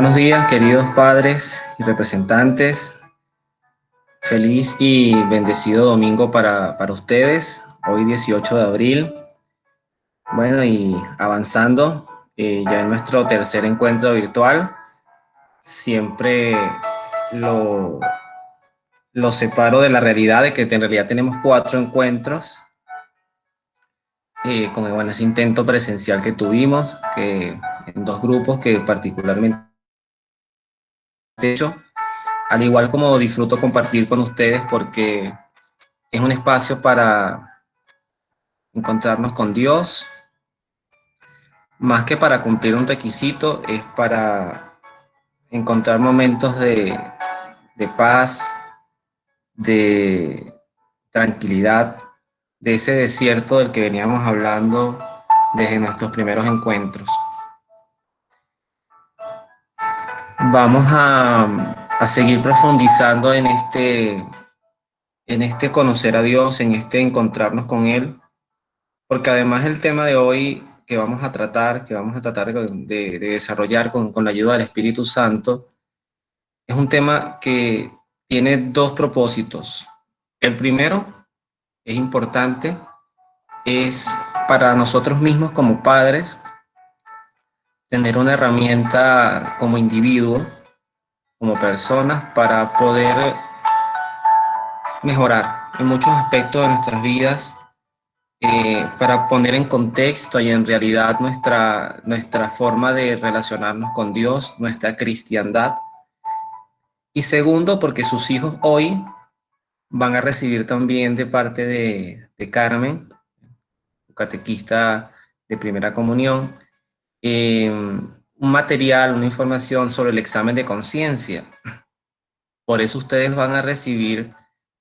Buenos días, queridos padres y representantes. Feliz y bendecido domingo para ustedes, hoy 18 de abril. Bueno, y avanzando ya en nuestro tercer encuentro virtual, siempre lo, lo separo de la realidad de que en realidad tenemos 4 encuentros con bueno, ese intento presencial que tuvimos, que en 2 grupos que particularmente he hecho. Al igual como disfruto compartir con ustedes porque es un espacio para encontrarnos con Dios, más que para cumplir un requisito, es para encontrar momentos de paz, de tranquilidad, de ese desierto del que veníamos hablando desde nuestros primeros encuentros. Vamos a seguir profundizando en este conocer a Dios, en este encontrarnos con Él. Porque además el tema de hoy que vamos a tratar, de desarrollar con la ayuda del Espíritu Santo, es un tema que tiene 2 propósitos. El primero, es importante, es para nosotros mismos como padres, tener una herramienta como individuo, como personas, para poder mejorar en muchos aspectos de nuestras vidas, para poner en contexto y en realidad nuestra forma de relacionarnos con Dios, nuestra cristiandad. Y segundo, porque sus hijos hoy van a recibir también de parte de Carmen, catequista de primera comunión, un material, una información sobre el examen de conciencia. Por eso ustedes van a recibir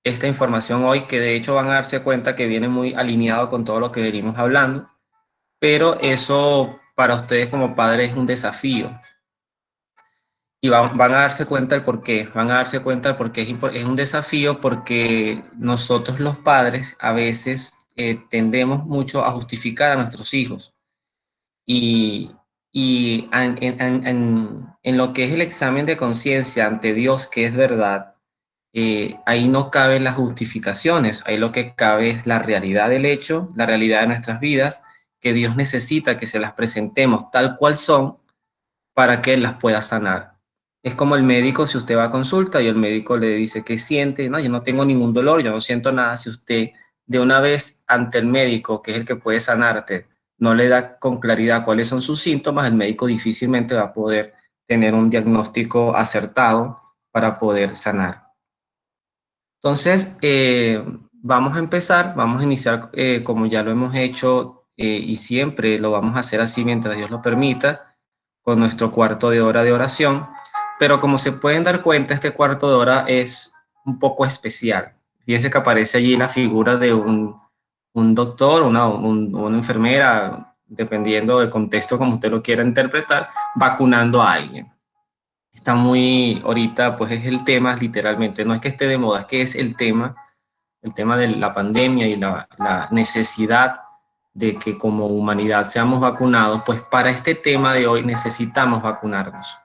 esta información hoy, que de hecho van a darse cuenta que viene muy alineado con todo lo que venimos hablando. Pero eso para ustedes como padres es un desafío. Y van a darse cuenta el por qué. Van a darse cuenta el por qué es un desafío, porque nosotros los padres a veces tendemos mucho a justificar a nuestros hijos. Y, y en lo que es el examen de conciencia ante Dios, que es verdad, ahí no caben las justificaciones, ahí lo que cabe es la realidad del hecho, la realidad de nuestras vidas, que Dios necesita que se las presentemos tal cual son para que Él las pueda sanar. Es como el médico, si usted va a consulta y el médico le dice que siente, no, yo no tengo ningún dolor, yo no siento nada. Si usted de una vez ante el médico, que es el que puede sanarte, no le da con claridad cuáles son sus síntomas, el médico difícilmente va a poder tener un diagnóstico acertado para poder sanar. Entonces, vamos a empezar, vamos a iniciar como ya lo hemos hecho, y siempre lo vamos a hacer así mientras Dios lo permita, con nuestro cuarto de hora de oración. Pero como se pueden dar cuenta, este cuarto de hora es un poco especial. Fíjense que aparece allí la figura de un doctor, una enfermera, dependiendo del contexto como usted lo quiera interpretar, vacunando a alguien. Está muy, ahorita pues es el tema literalmente, no es que esté de moda, es que es el tema de la pandemia y la necesidad de que como humanidad seamos vacunados. Pues para este tema de hoy necesitamos vacunarnos,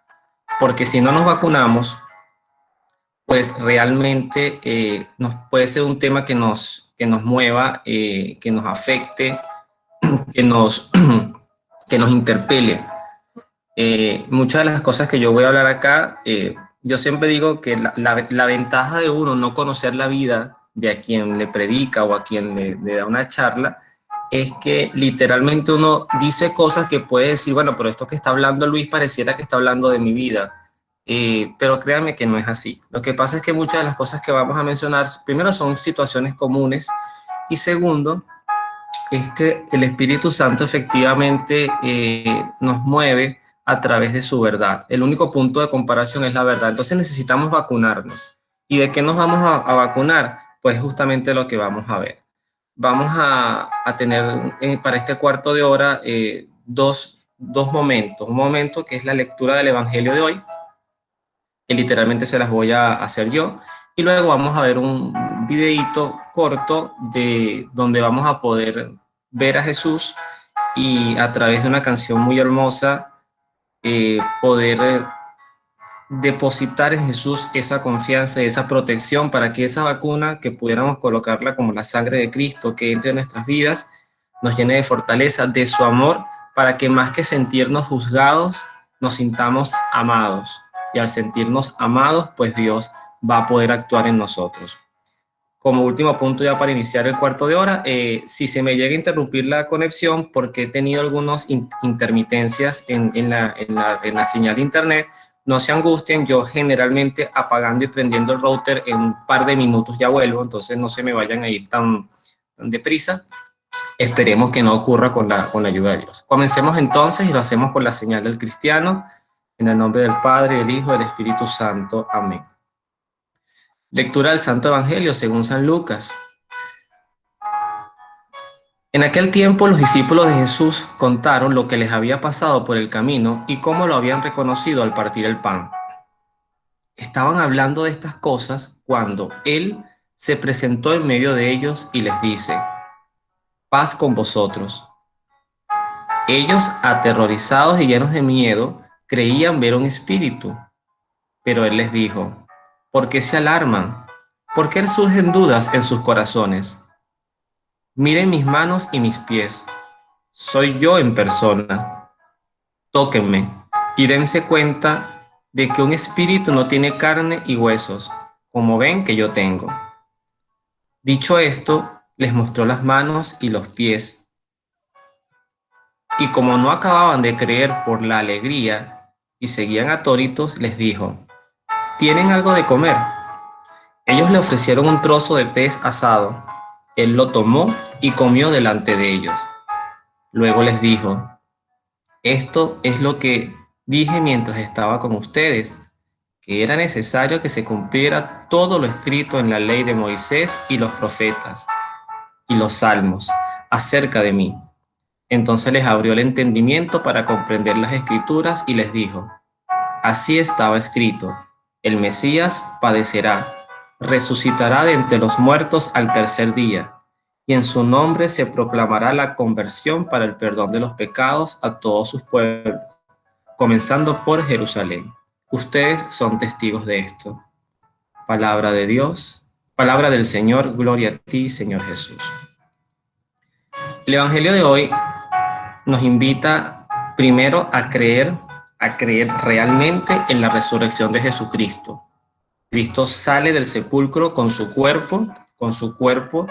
porque si no nos vacunamos, pues realmente nos puede ser un tema que nos mueva, que nos afecte, que nos, que nos interpele. Muchas de las cosas que yo voy a hablar acá, yo siempre digo que la ventaja de uno no conocer la vida de a quien le predica o a quien le da una charla, es que literalmente uno dice cosas que puede decir, bueno, pero esto que está hablando Luis pareciera que está hablando de mi vida. Pero créanme que no es así. Lo que pasa es que muchas de las cosas que vamos a mencionar, primero son situaciones comunes, y segundo, es que el Espíritu Santo efectivamente nos mueve a través de su verdad. El único punto de comparación es la verdad. Entonces necesitamos vacunarnos. ¿Y de qué nos vamos a vacunar? Pues justamente lo que vamos a ver. Vamos a tener para este cuarto de hora dos momentos. Un momento que es la lectura del Evangelio de hoy, que literalmente se las voy a hacer yo. Y luego vamos a ver un videíto corto de donde vamos a poder ver a Jesús, y a través de una canción muy hermosa poder depositar en Jesús esa confianza y esa protección para que esa vacuna, que pudiéramos colocarla como la sangre de Cristo, que entre en nuestras vidas, nos llene de fortaleza, de su amor, para que más que sentirnos juzgados, nos sintamos amados. Y al sentirnos amados, pues Dios va a poder actuar en nosotros. Como último punto ya para iniciar el cuarto de hora, si se me llega a interrumpir la conexión porque he tenido algunas intermitencias en la señal de internet, no se angustien, yo generalmente apagando y prendiendo el router en un par de minutos ya vuelvo, entonces no se me vayan a ir tan deprisa. Esperemos que no ocurra con la ayuda de Dios. Comencemos entonces y lo hacemos con la señal del cristiano, en el nombre del Padre, del Hijo y del Espíritu Santo. Amén. Lectura del Santo Evangelio según San Lucas. En aquel tiempo los discípulos de Jesús contaron lo que les había pasado por el camino y cómo lo habían reconocido al partir el pan. Estaban hablando de estas cosas cuando Él se presentó en medio de ellos y les dice: paz con vosotros. Ellos, aterrorizados y llenos de miedo, creían ver un espíritu. Pero Él les dijo: ¿por qué se alarman? ¿Por qué surgen dudas en sus corazones? Miren mis manos y mis pies. Soy yo en persona. Tóquenme y dense cuenta de que un espíritu no tiene carne y huesos, como ven que yo tengo. Dicho esto, les mostró las manos y los pies. Y como no acababan de creer por la alegría y seguían atónitos, les dijo: ¿tienen algo de comer? Ellos le ofrecieron un trozo de pez asado. Él lo tomó y comió delante de ellos. Luego les dijo: esto es lo que dije mientras estaba con ustedes, que era necesario que se cumpliera todo lo escrito en la ley de Moisés y los profetas y los salmos acerca de mí. Entonces les abrió el entendimiento para comprender las escrituras y les dijo: así estaba escrito, el Mesías padecerá, resucitará de entre los muertos al tercer día, y en su nombre se proclamará la conversión para el perdón de los pecados a todos sus pueblos, comenzando por Jerusalén. Ustedes son testigos de esto. Palabra de Dios, palabra del Señor, gloria a ti, Señor Jesús. El Evangelio de hoy nos invita primero a creer realmente en la resurrección de Jesucristo. Cristo sale del sepulcro con su cuerpo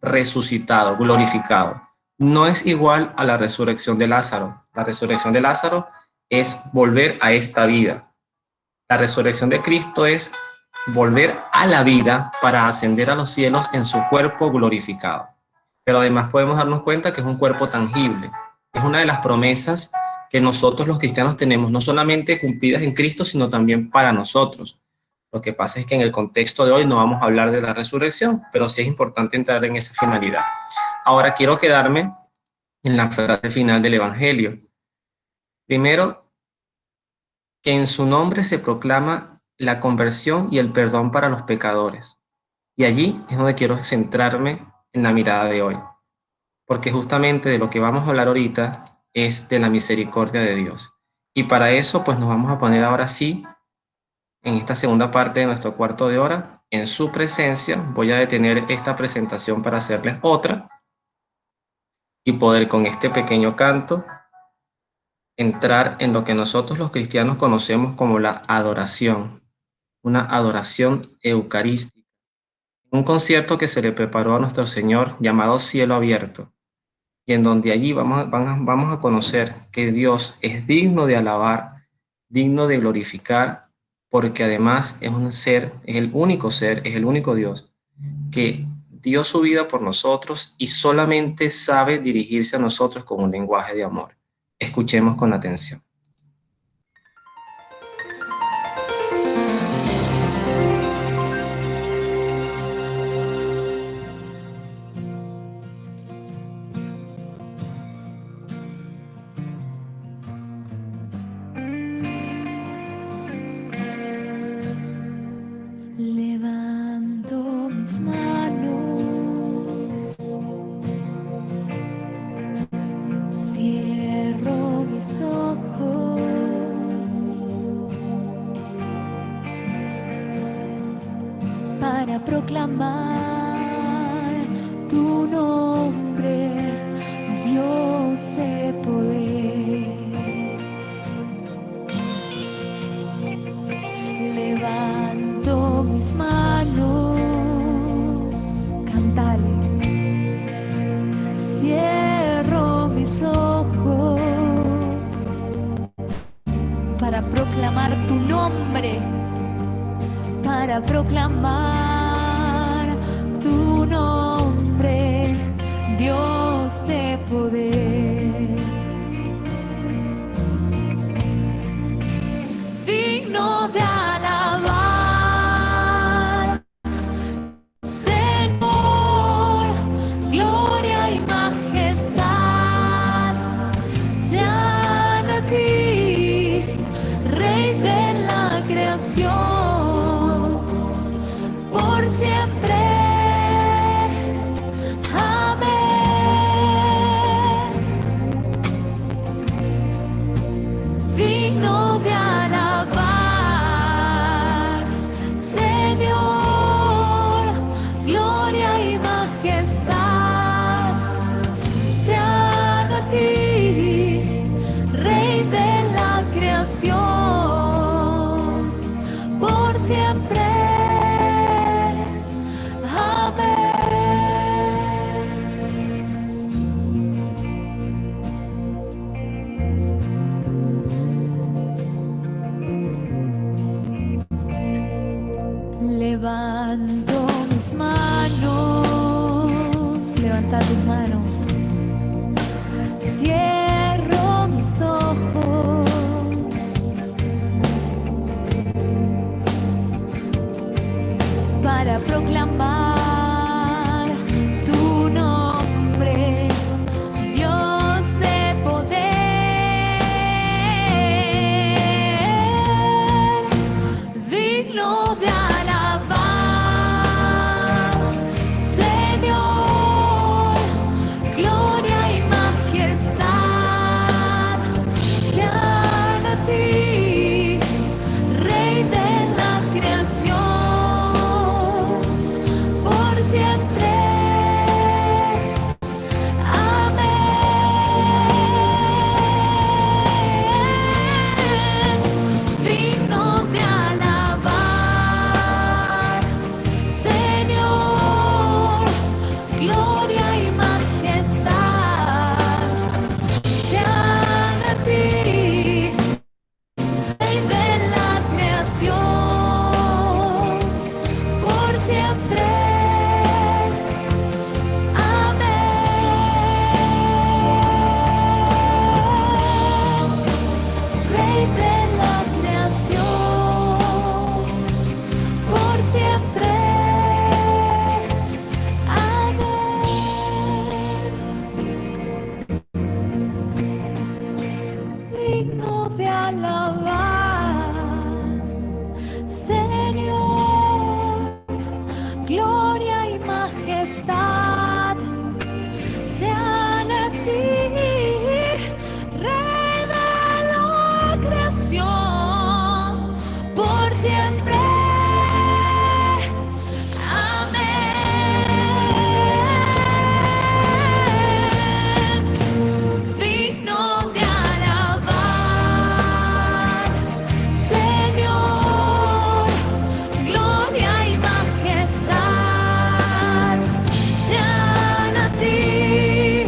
resucitado, glorificado. No es igual a la resurrección de Lázaro. La resurrección de Lázaro es volver a esta vida. La resurrección de Cristo es volver a la vida para ascender a los cielos en su cuerpo glorificado. Pero además podemos darnos cuenta que es un cuerpo tangible. Es una de las promesas que nosotros los cristianos tenemos, no solamente cumplidas en Cristo, sino también para nosotros. Lo que pasa es que en el contexto de hoy no vamos a hablar de la resurrección, pero sí es importante entrar en esa finalidad. Ahora quiero quedarme en la frase final del Evangelio. Primero, que en su nombre se proclama la conversión y el perdón para los pecadores. Y allí es donde quiero centrarme en la mirada de hoy, porque justamente de lo que vamos a hablar ahorita es de la misericordia de Dios. Y para eso pues nos vamos a poner ahora sí, en esta segunda parte de nuestro cuarto de hora, en su presencia. Voy a detener esta presentación para hacerles otra y poder con este pequeño canto entrar en lo que nosotros los cristianos conocemos como la adoración, una adoración eucarística. Un concierto que se le preparó a nuestro Señor llamado Cielo Abierto, y en donde allí vamos a conocer que Dios es digno de alabar, digno de glorificar, porque además es un ser, es el único Dios que dio su vida por nosotros y solamente sabe dirigirse a nosotros con un lenguaje de amor. Escuchemos con atención. Levanto mis manos, cierro mis ojos para proclamar tu nombre, Dios de poder. Levanto mis manos, cántale. Cierro mis ojos para proclamar tu nombre, para proclamar tu nombre, Dios de poder. Digno de alabar, Señor, gloria y majestad sean a ti, Rey de la creación, por siempre. Amén. Digno de alabar, Señor, gloria y majestad sean a ti, Rey de la creación, por siempre. Levanto mis manos, levanta tus manos. Cierro mis ojos para proclamar tu nombre, Dios de poder, digno de alabar, Señor, gloria y majestad sean a ti, Rey de la creación, por siempre. Amén. Digno de alabar, Señor, gloria y majestad sean a ti, Rey de la creación, por siempre. Amén. Rey de la creación, por siempre. Amén. Digno de alabar, Señor, gloria y majestad sean a ti, Rey de la creación, por siempre. Amén. Digno de alabar, Señor, gloria y majestad sean a ti,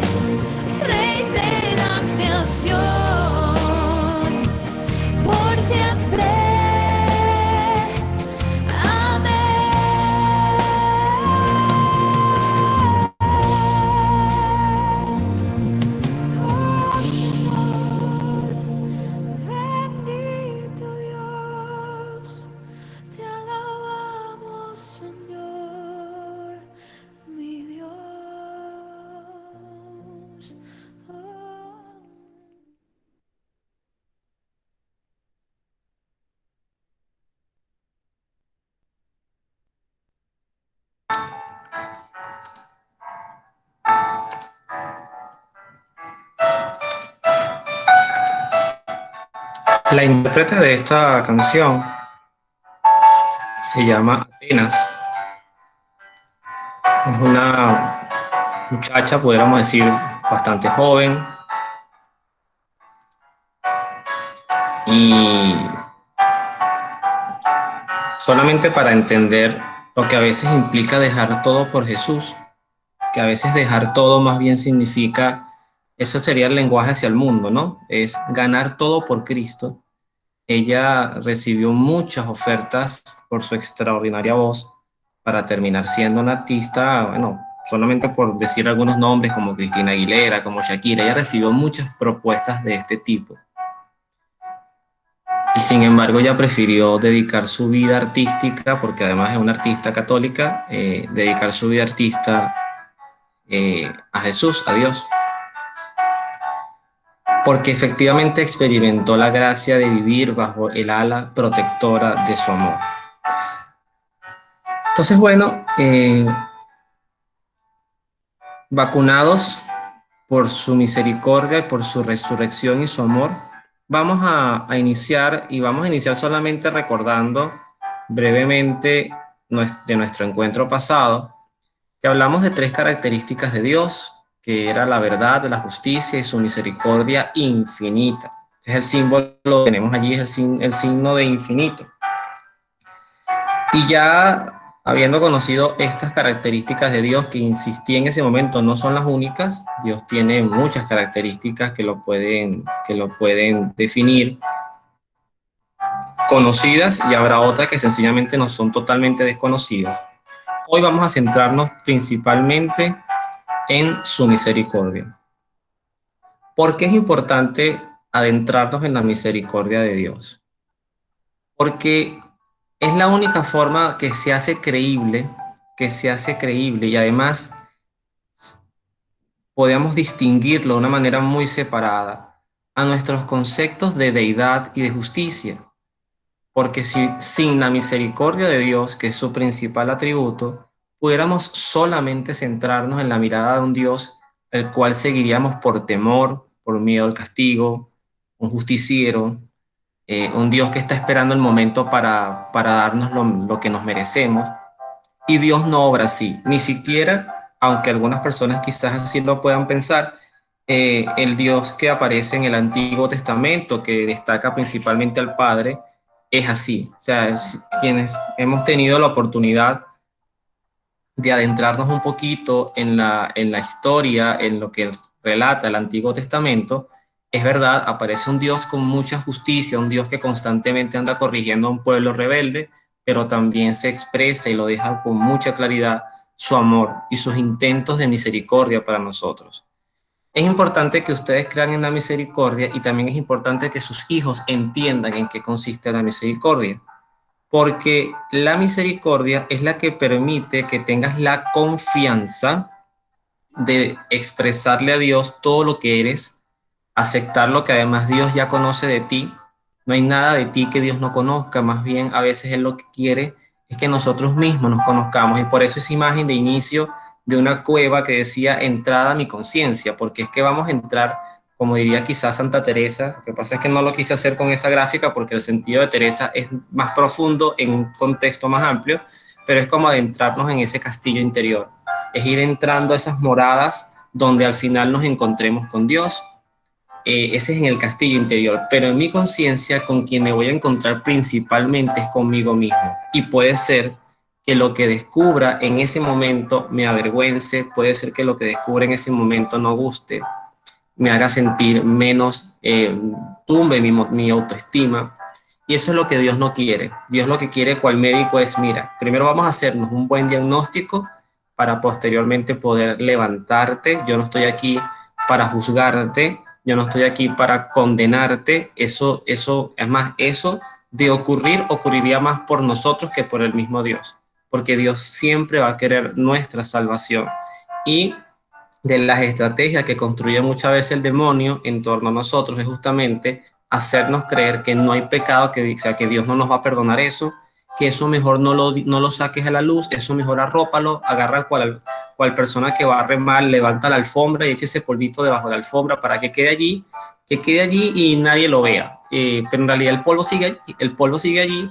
Rey de la creación, por siempre. Bendito Dios, te alabamos, Señor, mi Dios. Oh. La intérprete de esta canción se llama Atenas Es una muchacha, pudiéramos decir, bastante joven y solamente para entender lo que a veces implica dejar todo por Jesús, que a veces dejar todo más bien significa, eso sería el lenguaje hacia el mundo, ¿no? Es ganar todo por Cristo. Ella recibió muchas ofertas por su extraordinaria voz para terminar siendo una artista, bueno, solamente por decir algunos nombres como Cristina Aguilera, como Shakira. Ella recibió muchas propuestas de este tipo. Y sin embargo, ella prefirió dedicar su vida artística, porque además es una artista católica, dedicar su vida artista a Jesús, a Dios, porque efectivamente experimentó la gracia de vivir bajo el ala protectora de su amor. Entonces, bueno, vacunados por su misericordia y por su resurrección y su amor, vamos a iniciar y vamos a iniciar solamente recordando brevemente de nuestro encuentro pasado, que hablamos de tres características de Dios, que era la verdad, la justicia y su misericordia infinita. Es el símbolo que tenemos allí, es el signo de infinito. Y ya habiendo conocido estas características de Dios, que insistí en ese momento, no son las únicas, Dios tiene muchas características que lo pueden definir, conocidas, y habrá otras que sencillamente no son totalmente desconocidas. Hoy vamos a centrarnos principalmente en su misericordia. ¿Por qué es importante adentrarnos en la misericordia de Dios? Porque es la única forma que se hace creíble y además podemos distinguirlo de una manera muy separada a nuestros conceptos de deidad y de justicia. Porque si sin la misericordia de Dios, que es su principal atributo, pudiéramos solamente centrarnos en la mirada de un Dios el cual seguiríamos por temor, por miedo al castigo, un justiciero, un Dios que está esperando el momento para darnos lo que nos merecemos. Y Dios no obra así, ni siquiera, aunque algunas personas quizás así lo puedan pensar, el Dios que aparece en el Antiguo Testamento, que destaca principalmente al Padre, es así. O sea, quienes hemos tenido la oportunidad de adentrarnos un poquito en la historia, en lo que relata el Antiguo Testamento, es verdad, aparece un Dios con mucha justicia, un Dios que constantemente anda corrigiendo a un pueblo rebelde, pero también se expresa y lo deja con mucha claridad su amor y sus intentos de misericordia para nosotros. Es importante que ustedes crean en la misericordia y también es importante que sus hijos entiendan en qué consiste la misericordia, porque la misericordia es la que permite que tengas la confianza de expresarle a Dios todo lo que eres, aceptar lo que además Dios ya conoce de ti. No hay nada de ti que Dios no conozca, más bien a veces Él lo que quiere es que nosotros mismos nos conozcamos, y por eso esa imagen de inicio de una cueva que decía entrada a mi conciencia, porque es que vamos a entrar, como diría quizás Santa Teresa. Lo que pasa es que no lo quise hacer con esa gráfica porque el sentido de Teresa es más profundo en un contexto más amplio, pero es como adentrarnos en ese castillo interior, es ir entrando a esas moradas donde al final nos encontremos con Dios. Ese es en el castillo interior, pero en mi conciencia con quien me voy a encontrar principalmente es conmigo mismo. Y puede ser que lo que descubra en ese momento me avergüence, puede ser que lo que descubra en ese momento no guste, me haga sentir menos, tumbe mi autoestima. Y eso es lo que Dios no quiere. Dios lo que quiere cual médico es, mira, primero vamos a hacernos un buen diagnóstico para posteriormente poder levantarte. Yo no estoy aquí para juzgarte, yo no estoy aquí para condenarte. Es más, eso de ocurrir, ocurriría más por nosotros que por el mismo Dios, porque Dios siempre va a querer nuestra salvación. Y de las estrategias que construye muchas veces el demonio en torno a nosotros es justamente hacernos creer que no hay pecado, que, o sea, que Dios no nos va a perdonar eso, que eso mejor no lo saques a la luz, eso mejor arrópalo, agarra cual persona que barre mal, levanta la alfombra y eche ese polvito debajo de la alfombra para que quede allí y nadie lo vea. Pero en realidad el polvo sigue allí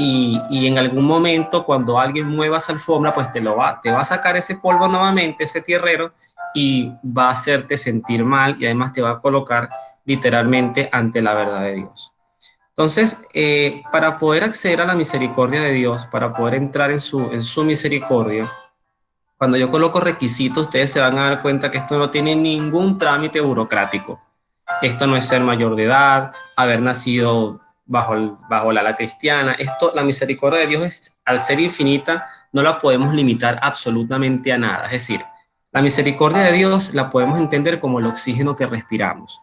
y en algún momento cuando alguien mueva esa alfombra, pues te va a sacar ese polvo nuevamente, ese tierrero, y va a hacerte sentir mal y además te va a colocar literalmente ante la verdad de Dios. Entonces, para poder acceder a la misericordia de Dios, para poder entrar en su misericordia, cuando yo coloco requisitos, ustedes se van a dar cuenta que esto no tiene ningún trámite burocrático. Esto no es ser mayor de edad, haber nacido bajo la ala cristiana. Esto, la misericordia de Dios es, al ser infinita, no la podemos limitar absolutamente a nada. Es decir, la misericordia de Dios la podemos entender como el oxígeno que respiramos.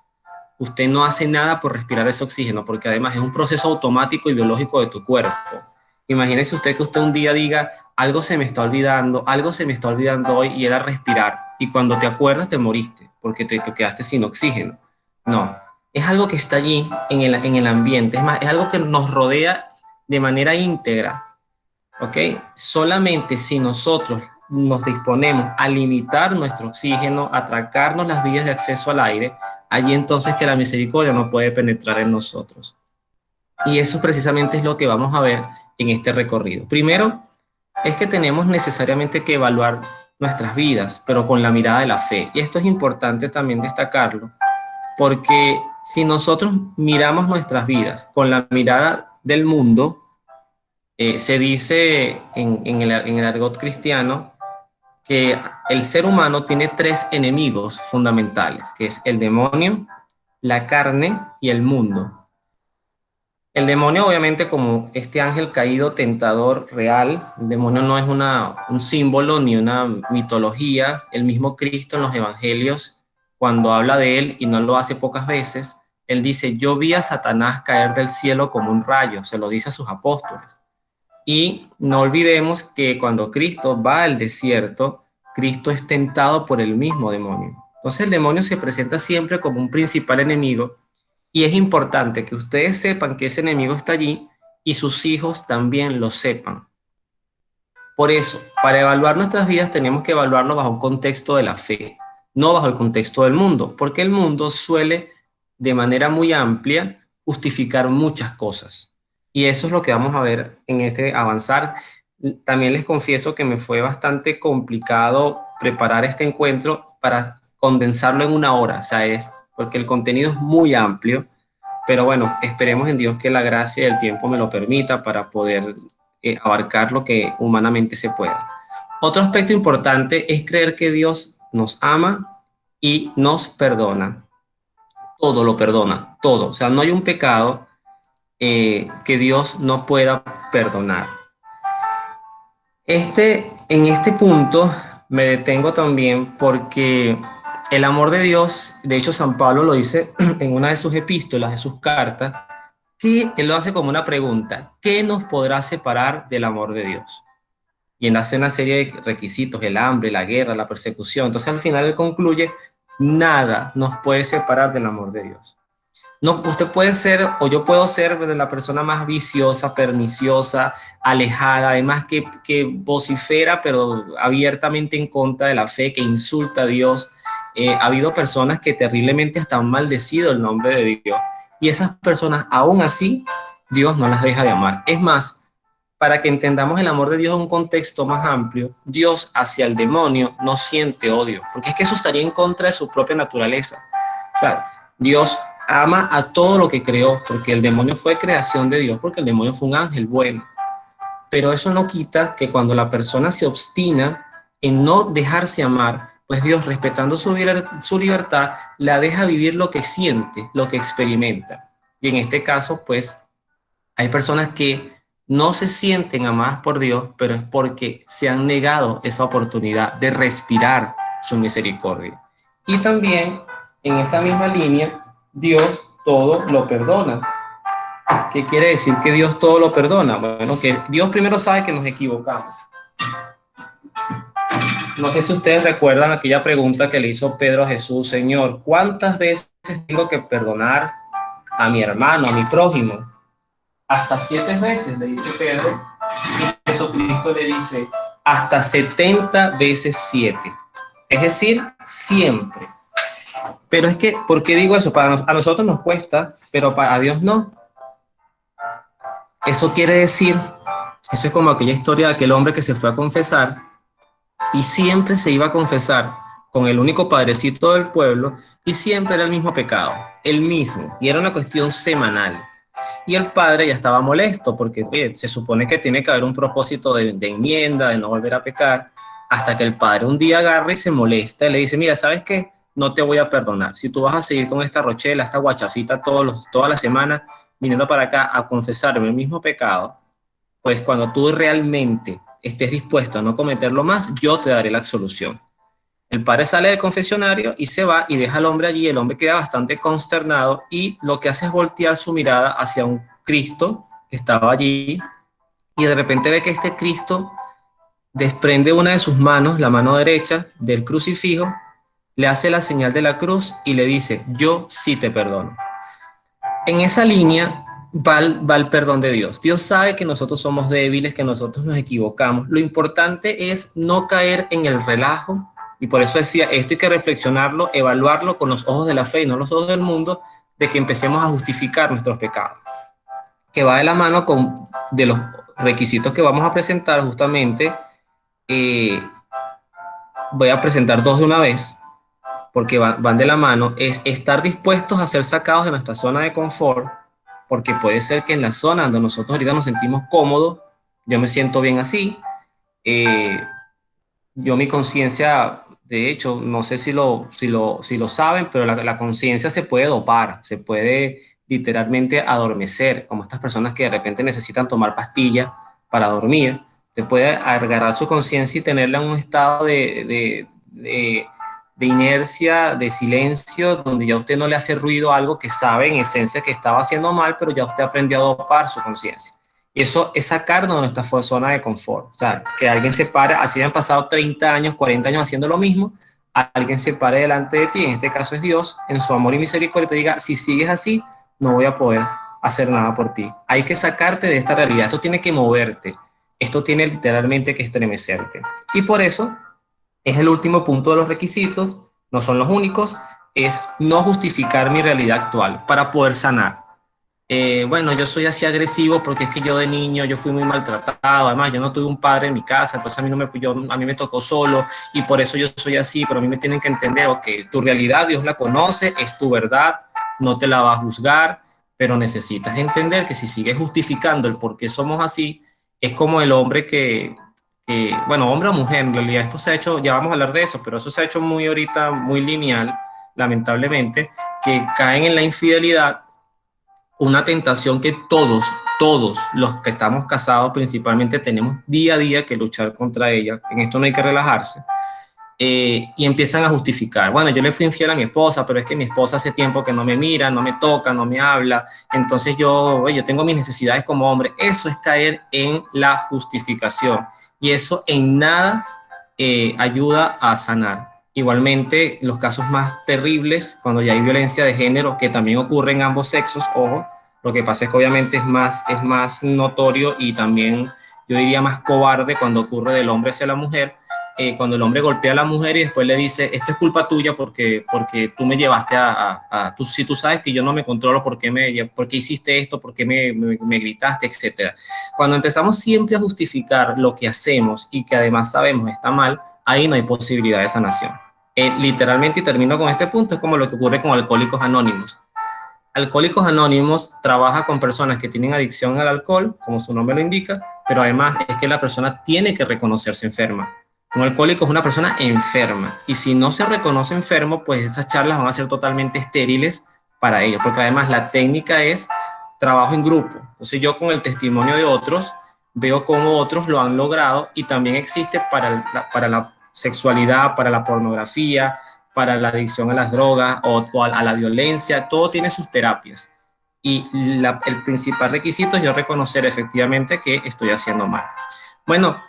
Usted no hace nada por respirar ese oxígeno, porque además es un proceso automático y biológico de tu cuerpo. Imagínese usted que usted un día diga, algo se me está olvidando, algo se me está olvidando hoy, y era respirar. Y cuando te acuerdas te moriste, porque te quedaste sin oxígeno. No, es algo que está allí en el ambiente. Es más, es algo que nos rodea de manera íntegra. ¿Ok? Solamente si nosotros nos disponemos a limitar nuestro oxígeno, a atracarnos las vías de acceso al aire, allí entonces que la misericordia no puede penetrar en nosotros. Y eso precisamente es lo que vamos a ver en este recorrido. Primero, es que tenemos necesariamente que evaluar nuestras vidas, pero con la mirada de la fe. Y esto es importante también destacarlo, porque si nosotros miramos nuestras vidas con la mirada del mundo, se dice en el argot cristiano que el ser humano tiene tres enemigos fundamentales, que es el demonio, la carne y el mundo. El demonio, obviamente, como este ángel caído tentador real, el demonio no es un símbolo ni una mitología. El mismo Cristo en los evangelios, cuando habla de él, y no lo hace pocas veces, él dice, yo vi a Satanás caer del cielo como un rayo, se lo dice a sus apóstoles. Y no olvidemos que cuando Cristo va al desierto, Cristo es tentado por el mismo demonio. Entonces el demonio se presenta siempre como un principal enemigo, y es importante que ustedes sepan que ese enemigo está allí y sus hijos también lo sepan. Por eso, para evaluar nuestras vidas tenemos que evaluarlo bajo un contexto de la fe, no bajo el contexto del mundo, porque el mundo suele de manera muy amplia justificar muchas cosas. Y eso es lo que vamos a ver en este avanzar. También les confieso que me fue bastante complicado preparar este encuentro para condensarlo en una hora, o sea, es porque el contenido es muy amplio, pero bueno, esperemos en Dios que la gracia y el tiempo me lo permita para poder abarcar lo que humanamente se pueda. Otro aspecto importante es creer que Dios nos ama y nos perdona. Todo lo perdona, todo. O sea, no hay un pecado que Dios no pueda perdonar. En este punto me detengo también porque el amor de Dios, de hecho San Pablo lo dice en una de sus epístolas, de sus cartas, que él lo hace como una pregunta: ¿qué nos podrá separar del amor de Dios? Y él hace una serie de requisitos: el hambre, la guerra, la persecución. Entonces al final él concluye: nada nos puede separar del amor de Dios. No, usted puede ser, o yo puedo ser, de la persona más viciosa, perniciosa, alejada, además que vocifera, pero abiertamente en contra de la fe, que insulta a Dios. Ha habido personas que terriblemente hasta han maldecido el nombre de Dios. Y esas personas, aún así, Dios no las deja de amar. Es más, para que entendamos el amor de Dios en un contexto más amplio, Dios hacia el demonio no siente odio, porque es que eso estaría en contra de su propia naturaleza. O sea, Dios ama a todo lo que creó, porque el demonio fue creación de Dios, porque el demonio fue un ángel bueno. Pero eso no quita que cuando la persona se obstina en no dejarse amar, pues Dios, respetando su libertad, la deja vivir lo que siente, lo que experimenta. Y en este caso, pues, hay personas que no se sienten amadas por Dios, pero es porque se han negado esa oportunidad de respirar su misericordia. Y también, en esa misma línea, Dios todo lo perdona. ¿Qué quiere decir que Dios todo lo perdona? Bueno, que Dios primero sabe que nos equivocamos. No sé si ustedes recuerdan aquella pregunta que le hizo Pedro a Jesús: Señor, ¿cuántas veces tengo que perdonar a mi hermano, a mi prójimo? Hasta 7 veces, le dice Pedro, y Jesucristo le dice hasta 70 veces 7. Es decir, siempre. Pero es que, ¿por qué digo eso? A nosotros nos cuesta, pero a Dios no. Eso quiere decir, eso es como aquella historia de aquel hombre que se fue a confesar y siempre se iba a confesar con el único padrecito del pueblo y siempre era el mismo pecado, el mismo, y era una cuestión semanal. Y el padre ya estaba molesto porque oye, se supone que tiene que haber un propósito de enmienda, de no volver a pecar, hasta que el padre un día agarra y se molesta y le dice, mira, ¿sabes qué? No te voy a perdonar. Si tú vas a seguir con esta rochela, esta guachafita toda la semana, viniendo para acá a confesarme el mismo pecado, pues cuando tú realmente estés dispuesto a no cometerlo más, yo te daré la absolución. El padre sale del confesionario y se va y deja al hombre allí. El hombre queda bastante consternado y lo que hace es voltear su mirada hacia un Cristo que estaba allí y de repente ve que este Cristo desprende una de sus manos, la mano derecha del crucifijo, le hace la señal de la cruz y le dice, yo sí te perdono. En esa línea va el perdón de Dios. Dios sabe que nosotros somos débiles, que nosotros nos equivocamos. Lo importante es no caer en el relajo, y por eso decía, esto hay que reflexionarlo, evaluarlo con los ojos de la fe y no los ojos del mundo, de que empecemos a justificar nuestros pecados, que va de la mano con de los requisitos que vamos a presentar justamente. eh, Voy a presentar dos de una vez, porque van de la mano, es estar dispuestos a ser sacados de nuestra zona de confort, porque puede ser que en la zona donde nosotros ahorita nos sentimos cómodos, yo me siento bien así, eh, yo mi conciencia, de hecho, no sé si lo saben, pero la conciencia se puede dopar, se puede literalmente adormecer, como estas personas que de repente necesitan tomar pastillas para dormir, te puede agarrar su conciencia y tenerla en un estado de inercia, de silencio, donde ya usted no le hace ruido a algo que sabe en esencia que estaba haciendo mal, pero ya usted aprendió a dopar su conciencia. Y eso es sacarnos de nuestra zona de confort. O sea, que alguien se pare, así han pasado 30 años, 40 años haciendo lo mismo, alguien se pare delante de ti, en este caso es Dios, en su amor y misericordia, te diga, si sigues así, no voy a poder hacer nada por ti. Hay que sacarte de esta realidad, esto tiene que moverte, esto tiene literalmente que estremecerte. Y por eso es el último punto de los requisitos, no son los únicos, es no justificar mi realidad actual para poder sanar. Bueno, yo soy así agresivo porque es que yo de niño yo fui muy maltratado, además yo no tuve un padre en mi casa, entonces a mí me tocó solo y por eso yo soy así, pero a mí me tienen que entender, ok, tu realidad Dios la conoce, es tu verdad, no te la va a juzgar, pero necesitas entender que si sigues justificando el por qué somos así, es como el hombre bueno, hombre o mujer, en realidad esto se ha hecho, ya vamos a hablar de eso, pero eso se ha hecho muy ahorita, muy lineal, lamentablemente, que caen en la infidelidad, una tentación que todos los que estamos casados principalmente tenemos día a día que luchar contra ella. En esto no hay que relajarse. Y empiezan a justificar. Bueno, yo le fui infiel a mi esposa, pero es que mi esposa hace tiempo que no me mira, no me toca, no me habla. Entonces yo tengo mis necesidades como hombre. Eso es caer en la justificación. Y eso en nada ayuda a sanar. Igualmente, los casos más terribles, cuando ya hay violencia de género, que también ocurre en ambos sexos, ojo, lo que pasa es que obviamente es más notorio y también yo diría más cobarde cuando ocurre del hombre hacia la mujer, cuando el hombre golpea a la mujer y después le dice, esto es culpa tuya porque tú me llevaste si tú sabes que yo no me controlo, ¿por qué hiciste esto? ¿Por qué me gritaste? Etcétera. Cuando empezamos siempre a justificar lo que hacemos y que además sabemos está mal, ahí no hay posibilidad de sanación. Literalmente, y termino con este punto, es como lo que ocurre con Alcohólicos Anónimos. Alcohólicos Anónimos trabaja con personas que tienen adicción al alcohol, como su nombre lo indica, pero además es que la persona tiene que reconocerse enferma. Un alcohólico es una persona enferma y si no se reconoce enfermo, pues esas charlas van a ser totalmente estériles para ellos, porque además la técnica es trabajo en grupo. Entonces yo con el testimonio de otros veo cómo otros lo han logrado y también existe para la sexualidad, para la pornografía, para la adicción a las drogas o a la violencia, todo tiene sus terapias. Y el principal requisito es yo reconocer efectivamente que estoy haciendo mal. Bueno,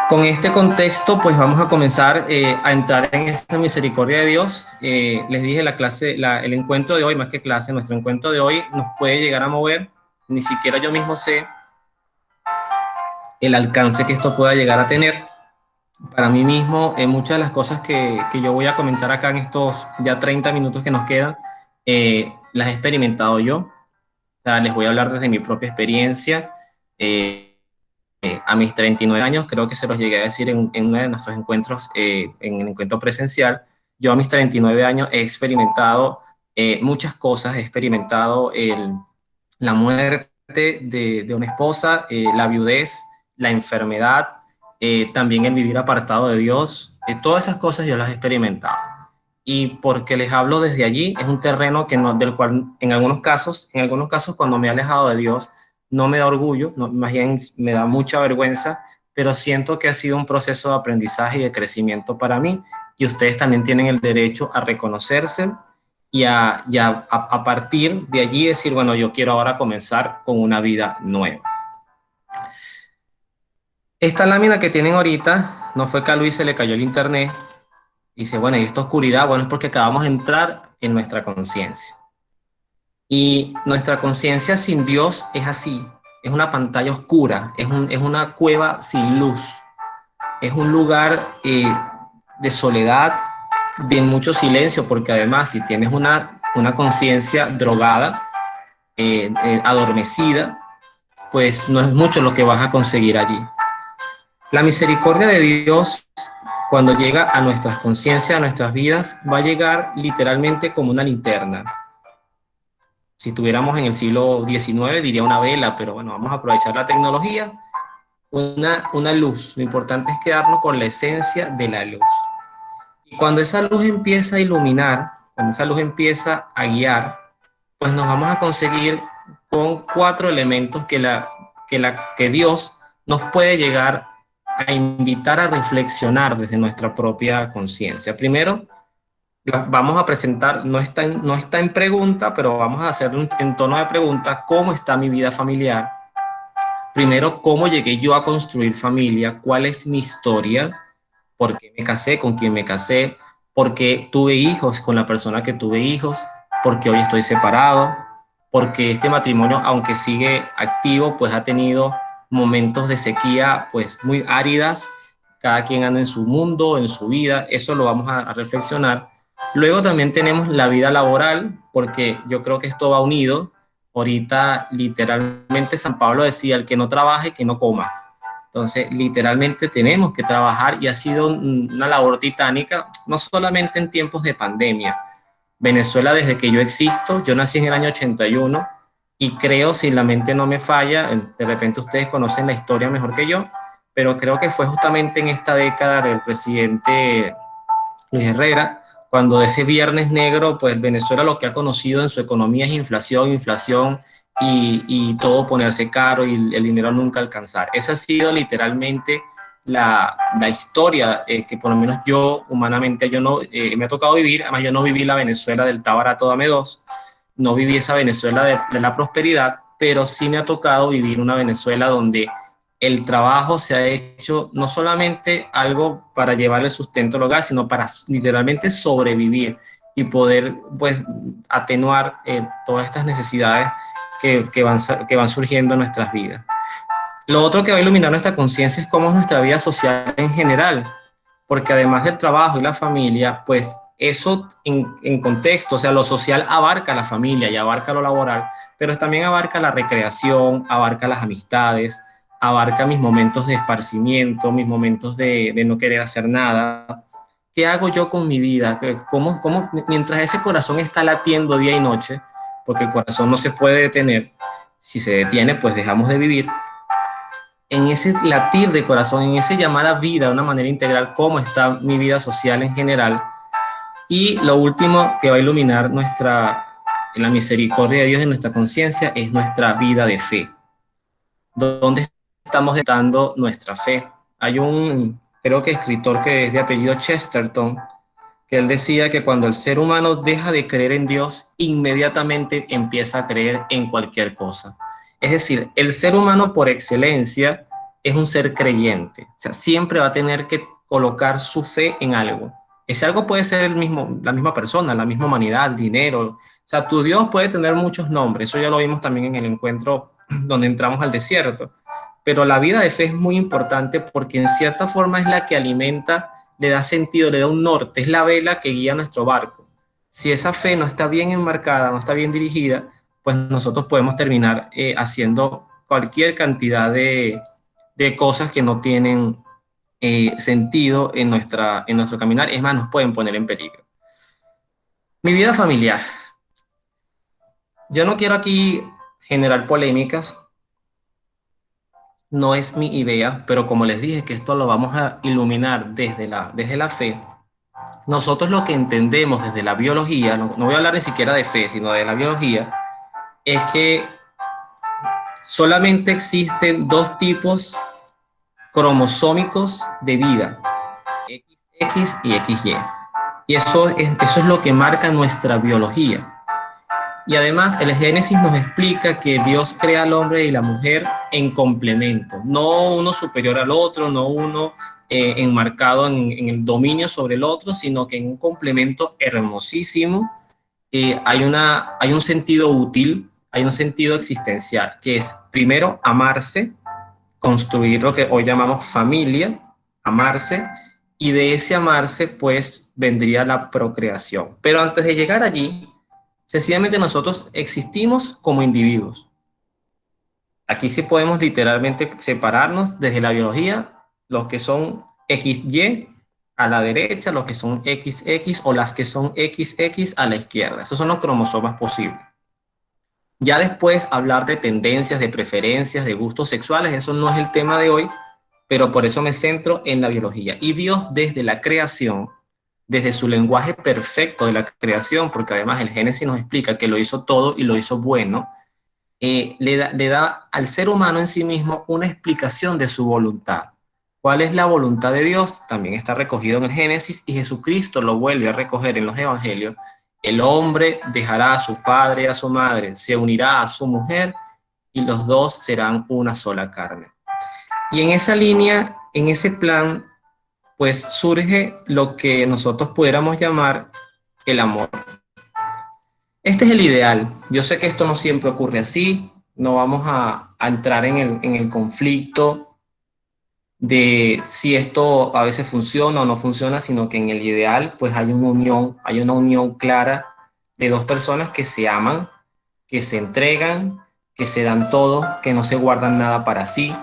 con este contexto, pues vamos a comenzar a entrar en esta misericordia de Dios. Les dije el encuentro de hoy, más que clase, nuestro encuentro de hoy nos puede llegar a mover. Ni siquiera yo mismo sé el alcance que esto pueda llegar a tener. Para mí mismo, muchas de las cosas que yo voy a comentar acá en estos ya 30 minutos que nos quedan, las he experimentado yo. O sea, les voy a hablar desde mi propia experiencia. A mis 39 años, creo que se los llegué a decir en uno de nuestros encuentros, en el encuentro presencial. Yo a mis 39 años he experimentado muchas cosas, he experimentado la muerte de una esposa, la viudez, la enfermedad, también el vivir apartado de Dios. Todas esas cosas yo las he experimentado. Y porque les hablo desde allí, es un terreno que no, del cual en algunos casos cuando me he alejado de Dios, no me da orgullo, no, más bien me da mucha vergüenza, pero siento que ha sido un proceso de aprendizaje y de crecimiento para mí, y ustedes también tienen el derecho a reconocerse y a partir de allí decir, bueno, yo quiero ahora comenzar con una vida nueva. Esta lámina que tienen ahorita, no fue que a Luis se le cayó el internet, dice, bueno, y esta oscuridad, bueno, es porque acabamos de entrar en nuestra conciencia. Y nuestra conciencia sin Dios es así, es una pantalla oscura, es una cueva sin luz, es un lugar de soledad, de mucho silencio, porque además si tienes una conciencia drogada, adormecida, pues no es mucho lo que vas a conseguir allí. La misericordia de Dios, cuando llega a nuestras conciencias, a nuestras vidas, va a llegar literalmente como una linterna. Si estuviéramos en el siglo XIX, diría una vela, pero bueno, vamos a aprovechar la tecnología. Una luz. Lo importante es quedarnos con la esencia de la luz. Y cuando esa luz empieza a iluminar, cuando esa luz empieza a guiar, pues nos vamos a conseguir con 4 elementos que Dios nos puede llegar a invitar a reflexionar desde nuestra propia conciencia. Primero, vamos a presentar, no está en pregunta, pero vamos a hacer en tono de pregunta, ¿cómo está mi vida familiar? Primero, ¿cómo llegué yo a construir familia? ¿Cuál es mi historia? ¿Por qué me casé? ¿Con quién me casé? ¿Por qué tuve hijos con la persona que tuve hijos? ¿Por qué hoy estoy separado? Porque este matrimonio, aunque sigue activo, pues ha tenido momentos de sequía pues muy áridas. Cada quien anda en su mundo, en su vida. Eso lo vamos a reflexionar. Luego también tenemos la vida laboral, porque yo creo que esto va unido. Ahorita literalmente San Pablo decía, el que no trabaje, que no coma. Entonces, literalmente tenemos que trabajar y ha sido una labor titánica, no solamente en tiempos de pandemia. Venezuela, desde que yo existo, yo nací en el año 81 y creo, si la mente no me falla, de repente ustedes conocen la historia mejor que yo, pero creo que fue justamente en esta década del presidente Luis Herrera, cuando ese viernes negro, pues Venezuela lo que ha conocido en su economía es inflación, inflación y todo ponerse caro y el dinero nunca alcanzar. Esa ha sido literalmente la historia que por lo menos yo humanamente yo no, me ha tocado vivir. Además yo no viví la Venezuela del está barato dame dos, no viví esa Venezuela de la prosperidad, pero sí me ha tocado vivir una Venezuela donde el trabajo se ha hecho no solamente algo para llevar el sustento al hogar, sino para literalmente sobrevivir y poder pues atenuar todas estas necesidades que van surgiendo en nuestras vidas. Lo otro que va a iluminar nuestra conciencia es cómo es nuestra vida social en general, porque además del trabajo y la familia, pues eso en contexto, o sea, lo social abarca la familia y abarca lo laboral, pero también abarca la recreación, abarca las amistades, abarca mis momentos de esparcimiento, mis momentos de no querer hacer nada. ¿Qué hago yo con mi vida? Mientras ese corazón está latiendo día y noche, porque el corazón no se puede detener, si se detiene, pues dejamos de vivir. En ese latir de corazón, en ese llamar a vida de una manera integral, cómo está mi vida social en general. Y lo último que va a iluminar la misericordia de Dios en nuestra conciencia es nuestra vida de fe. ¿Dónde estamos dando nuestra fe? Hay creo que escritor que es de apellido Chesterton, que él decía que cuando el ser humano deja de creer en Dios, inmediatamente empieza a creer en cualquier cosa. Es decir, el ser humano por excelencia es un ser creyente. O sea, siempre va a tener que colocar su fe en algo. Ese algo puede ser la misma persona, la misma humanidad, dinero. O sea, tu Dios puede tener muchos nombres. Eso ya lo vimos también en el encuentro donde entramos al desierto. Pero la vida de fe es muy importante porque en cierta forma es la que alimenta, le da sentido, le da un norte, es la vela que guía nuestro barco. Si esa fe no está bien enmarcada, no está bien dirigida, pues nosotros podemos terminar haciendo cualquier cantidad de cosas que no tienen sentido en nuestro caminar. Es más, nos pueden poner en peligro. Mi vida familiar. Yo no quiero aquí generar polémicas, no es mi idea, pero como les dije que esto lo vamos a iluminar desde la fe, nosotros lo que entendemos desde la biología, no voy a hablar ni siquiera de fe, sino de la biología, es que solamente existen dos tipos cromosómicos de vida, XX y XY. Y eso es lo que marca nuestra biología. Y además el Génesis nos explica que Dios crea al hombre y la mujer en complemento, no uno superior al otro, no uno enmarcado en el dominio sobre el otro, sino que en un complemento hermosísimo. Hay un sentido útil, hay un sentido existencial, que es primero amarse, construir lo que hoy llamamos familia, amarse, y de ese amarse pues vendría la procreación. Pero antes de llegar allí, sencillamente nosotros existimos como individuos. Aquí sí podemos literalmente separarnos desde la biología, los que son XY a la derecha, los que son XX o las que son XX a la izquierda. Esos son los cromosomas posibles. Ya después hablar de tendencias, de preferencias, de gustos sexuales, eso no es el tema de hoy, pero por eso me centro en la biología. Y Dios desde la creación, desde su lenguaje perfecto de la creación, porque además el Génesis nos explica que lo hizo todo y lo hizo bueno, le da al ser humano en sí mismo una explicación de su voluntad. ¿Cuál es la voluntad de Dios? También está recogido en el Génesis y Jesucristo lo vuelve a recoger en los Evangelios. El hombre dejará a su padre y a su madre, se unirá a su mujer y los dos serán una sola carne. Y en esa línea, en ese plan, pues surge lo que nosotros pudiéramos llamar el amor. Este es el ideal. Yo sé que esto no siempre ocurre así, no vamos a entrar en el conflicto de si esto a veces funciona o no funciona, sino que en el ideal pues hay una unión clara de dos personas que se aman, que se entregan, que se dan todo, que no se guardan nada para sí.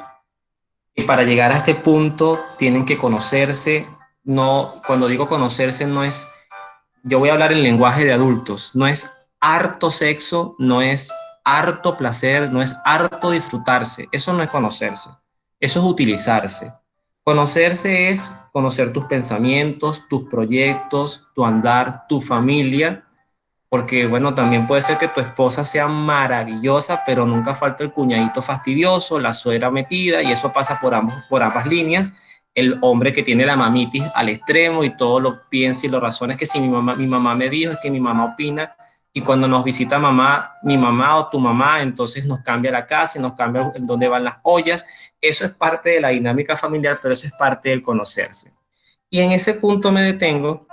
Y para llegar a este punto tienen que conocerse. No, cuando digo conocerse no es, yo voy a hablar en lenguaje de adultos, no es harto sexo, no es harto placer, no es harto disfrutarse. Eso no es conocerse, eso es utilizarse. Conocerse es conocer tus pensamientos, tus proyectos, tu andar, tu familia, porque bueno, también puede ser que tu esposa sea maravillosa, pero nunca falta el cuñadito fastidioso, la suegra metida, y eso pasa por ambas líneas. El hombre que tiene la mamitis al extremo y todo lo piensa y lo razona, es que si mi mamá me dijo, es que mi mamá opina, y cuando nos visita mi mamá o tu mamá, entonces nos cambia la casa y nos cambia en dónde van las ollas. Eso es parte de la dinámica familiar, pero eso es parte del conocerse. Y en ese punto me detengo.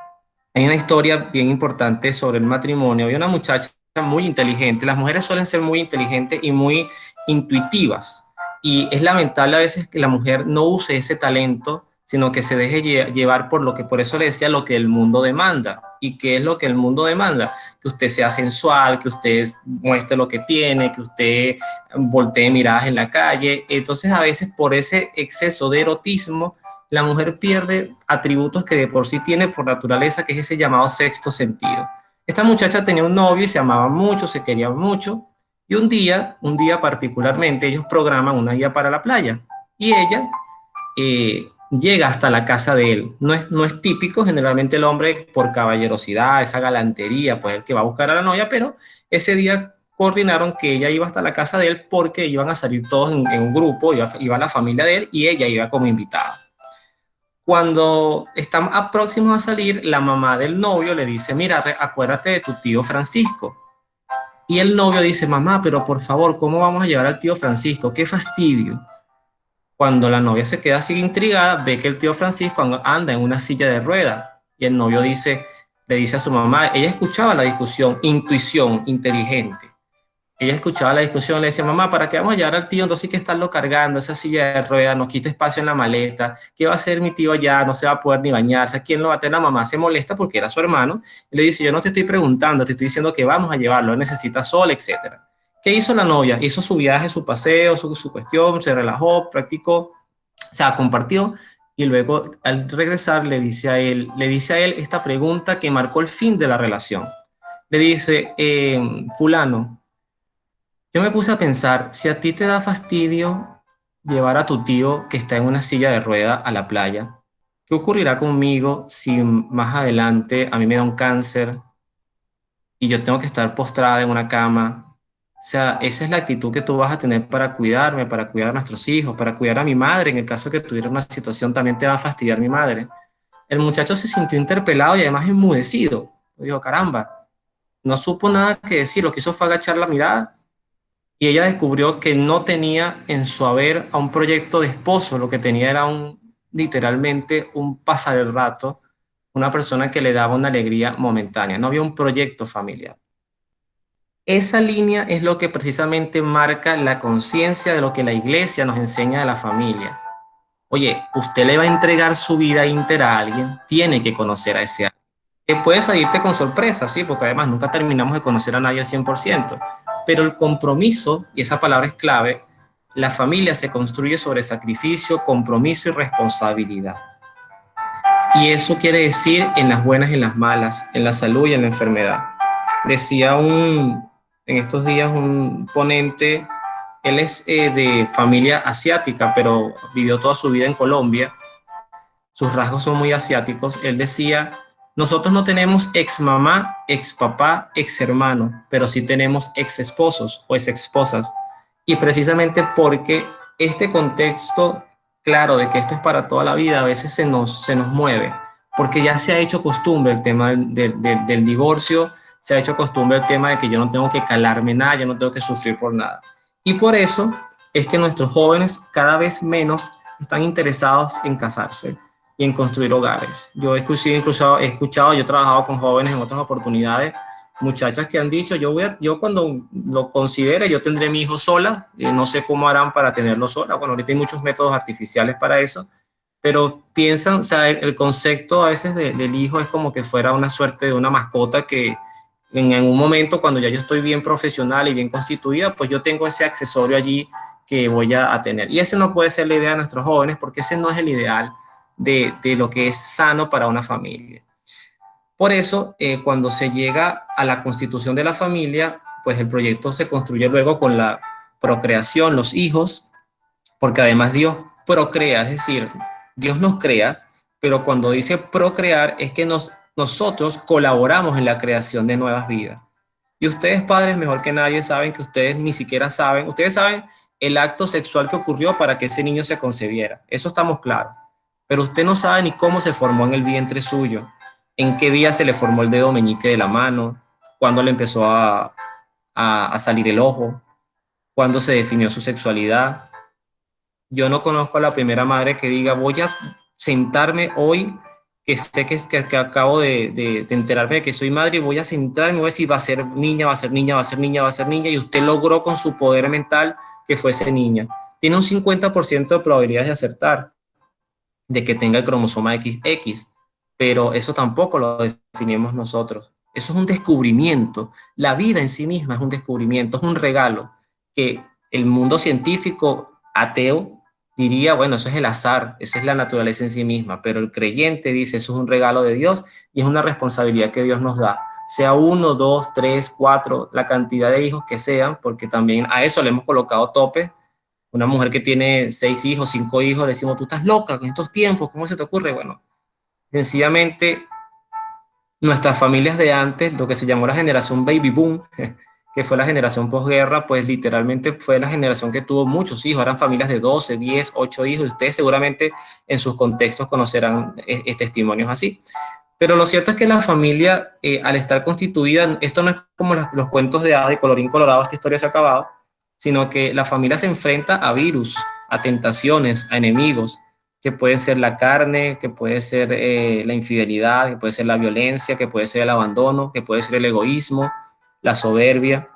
Hay una historia bien importante sobre el matrimonio. Hay una muchacha muy inteligente. Las mujeres suelen ser muy inteligentes y muy intuitivas. Y es lamentable a veces que la mujer no use ese talento, sino que se deje llevar por lo que, por eso le decía, lo que el mundo demanda. ¿Y qué es lo que el mundo demanda? Que usted sea sensual, que usted muestre lo que tiene, que usted voltee miradas en la calle. Entonces, a veces por ese exceso de erotismo, la mujer pierde atributos que de por sí tiene por naturaleza, que es ese llamado sexto sentido. Esta muchacha tenía un novio y se amaban mucho, se querían mucho, y un día particularmente, ellos programan una ida para la playa, y ella llega hasta la casa de él. No es típico, generalmente el hombre por caballerosidad, esa galantería, pues el que va a buscar a la novia, pero ese día coordinaron que ella iba hasta la casa de él porque iban a salir todos en un grupo, iba la familia de él y ella iba como invitada. Cuando están próximos a salir, la mamá del novio le dice, mira, acuérdate de tu tío Francisco. Y el novio dice, mamá, pero por favor, ¿cómo vamos a llevar al tío Francisco? ¡Qué fastidio! Cuando la novia se queda así intrigada, ve que el tío Francisco anda en una silla de ruedas. Y el novio le dice a su mamá, ella escuchaba la discusión, intuición, inteligente. Ella escuchaba la discusión, le decía, mamá, ¿para qué vamos a llevar al tío? Entonces hay que estarlo cargando, esa silla de ruedas, nos quita espacio en la maleta. ¿Qué va a hacer mi tío allá? No se va a poder ni bañarse. ¿A quién lo va a tener? La mamá se molesta porque era su hermano. Y le dice, yo no te estoy preguntando, te estoy diciendo que vamos a llevarlo, necesita sol, etcétera. ¿Qué hizo la novia? Hizo su viaje, su paseo, su cuestión, se relajó, practicó, o sea, compartió, y luego al regresar le dice a él esta pregunta que marcó el fin de la relación. Le dice, fulano, yo me puse a pensar, si a ti te da fastidio llevar a tu tío que está en una silla de rueda a la playa, ¿qué ocurrirá conmigo si más adelante a mí me da un cáncer y yo tengo que estar postrada en una cama? O sea, esa es la actitud que tú vas a tener para cuidarme, para cuidar a nuestros hijos, para cuidar a mi madre. En el caso que tuviera una situación, también te va a fastidiar mi madre. El muchacho se sintió interpelado y además enmudecido. Dijo, caramba, no supo nada que decir, lo que hizo fue agachar la mirada y ella descubrió que no tenía en su haber a un proyecto de esposo, lo que tenía era literalmente un pasar el rato, una persona que le daba una alegría momentánea, no había un proyecto familiar. Esa línea es lo que precisamente marca la conciencia de lo que la iglesia nos enseña de la familia. Oye, usted le va a entregar su vida íntegra a alguien, tiene que conocer a ese alguien. Que puede salirte con sorpresa, sí, porque además nunca terminamos de conocer a nadie al 100%, pero el compromiso, y esa palabra es clave, la familia se construye sobre sacrificio, compromiso y responsabilidad. Y eso quiere decir en las buenas y en las malas, en la salud y en la enfermedad. Decía en estos días un ponente, él es de familia asiática, pero vivió toda su vida en Colombia, sus rasgos son muy asiáticos. Él decía, nosotros no tenemos ex mamá, ex papá, ex hermano, pero sí tenemos ex esposos o ex esposas. Y precisamente porque este contexto, claro, de que esto es para toda la vida, a veces se nos mueve, porque ya se ha hecho costumbre el tema del divorcio, se ha hecho costumbre el tema de que yo no tengo que calarme nada, yo no tengo que sufrir por nada. Y por eso es que nuestros jóvenes cada vez menos están interesados en casarse y en construir hogares. Yo incluso he escuchado, yo he trabajado con jóvenes en otras oportunidades, muchachas que han dicho, yo cuando lo considere, yo tendré mi hijo sola, no sé cómo harán para tenerlo sola, bueno, ahorita hay muchos métodos artificiales para eso, pero piensan, o sea, el concepto a veces del hijo es como que fuera una suerte de una mascota que en un momento cuando ya yo estoy bien profesional y bien constituida, pues yo tengo ese accesorio allí que voy a tener. Y ese no puede ser la idea de nuestros jóvenes porque ese no es el ideal de lo que es sano para una familia. Por eso, cuando se llega a la constitución de la familia, pues el proyecto se construye luego con la procreación, los hijos, porque además Dios procrea, es decir, Dios nos crea, pero cuando dice procrear es que nosotros colaboramos en la creación de nuevas vidas. Y ustedes, padres, mejor que nadie, saben que ustedes ni siquiera saben, ustedes saben el acto sexual que ocurrió para que ese niño se concebiera, eso estamos claros, pero usted no sabe ni cómo se formó en el vientre suyo, en qué día se le formó el dedo meñique de la mano, cuándo le empezó a salir el ojo, cuándo se definió su sexualidad. Yo no conozco a la primera madre que diga, voy a sentarme hoy, que sé que acabo de enterarme de que soy madre, y voy a sentarme, voy a decir, va a ser niña, va a ser niña, va a ser niña, va a ser niña, y usted logró con su poder mental que fuese niña. Tiene un 50% de probabilidades de acertar, de que tenga el cromosoma XX, pero eso tampoco lo definimos nosotros. Eso es un descubrimiento. La vida en sí misma es un descubrimiento, es un regalo que el mundo científico ateo diría, bueno, eso es el azar, esa es la naturaleza en sí misma, pero el creyente dice, eso es un regalo de Dios y es una responsabilidad que Dios nos da, sea uno, dos, tres, cuatro, la cantidad de hijos que sean, porque también a eso le hemos colocado tope. Una mujer que tiene 6 hijos, 5 hijos, le decimos, tú estás loca con estos tiempos, ¿cómo se te ocurre? Bueno, sencillamente nuestras familias de antes, lo que se llamó la generación baby boom, que fue la generación posguerra, pues literalmente fue la generación que tuvo muchos hijos, eran familias de 12, 10, 8 hijos, y ustedes seguramente en sus contextos conocerán testimonios así. Pero lo cierto es que la familia, al estar constituida, esto no es como los cuentos de hadas de colorín colorado, esta historia se ha acabado, sino que la familia se enfrenta a virus, a tentaciones, a enemigos, que puede ser la carne, que puede ser la infidelidad, que puede ser la violencia, que puede ser el abandono, que puede ser el egoísmo, la soberbia.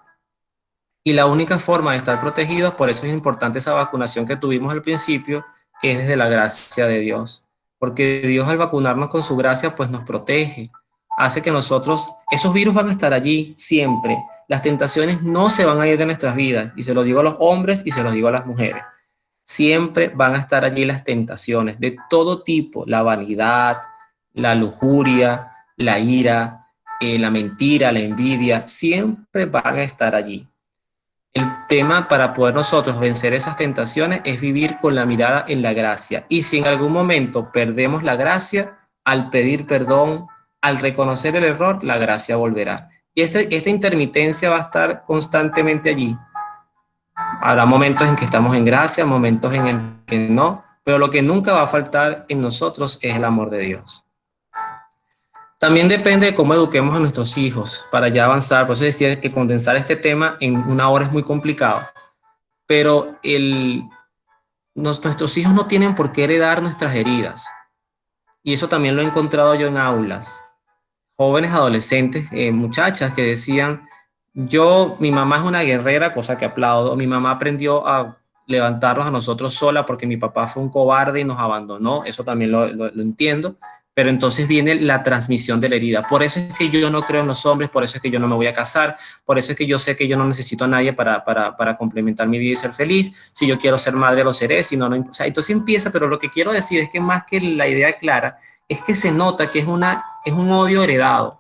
Y la única forma de estar protegidos, por eso es importante esa vacunación que tuvimos al principio, es desde la gracia de Dios. Porque Dios al vacunarnos con su gracia, pues nos protege, hace que nosotros, esos virus van a estar allí siempre, Las tentaciones no se van a ir de nuestras vidas, y se lo digo a los hombres y se lo digo a las mujeres. Siempre van a estar allí las tentaciones de todo tipo, la vanidad, la lujuria, la ira, la mentira, la envidia, siempre van a estar allí. El tema para poder nosotros vencer esas tentaciones es vivir con la mirada en la gracia. Y si en algún momento perdemos la gracia, al pedir perdón, al reconocer el error, la gracia volverá. Y esta intermitencia va a estar constantemente allí. Habrá momentos en que estamos en gracia, momentos en el que no, pero lo que nunca va a faltar en nosotros es el amor de Dios. También depende de cómo eduquemos a nuestros hijos para ya avanzar. Por eso decía que condensar este tema en una hora es muy complicado, pero nuestros hijos no tienen por qué heredar nuestras heridas. Y eso también lo he encontrado yo en aulas. Jóvenes, adolescentes, muchachas que decían, mi mamá es una guerrera, cosa que aplaudo, mi mamá aprendió a levantarnos a nosotros sola porque mi papá fue un cobarde y nos abandonó, eso también lo entiendo, pero entonces viene la transmisión de la herida. Por eso es que yo no creo en los hombres, por eso es que yo no me voy a casar, por eso es que yo sé que yo no necesito a nadie para complementar mi vida y ser feliz. Si yo quiero ser madre, lo seré, si no, no. O sea, entonces empieza, pero lo que quiero decir es que más que la idea clara, es que se nota que es un odio heredado,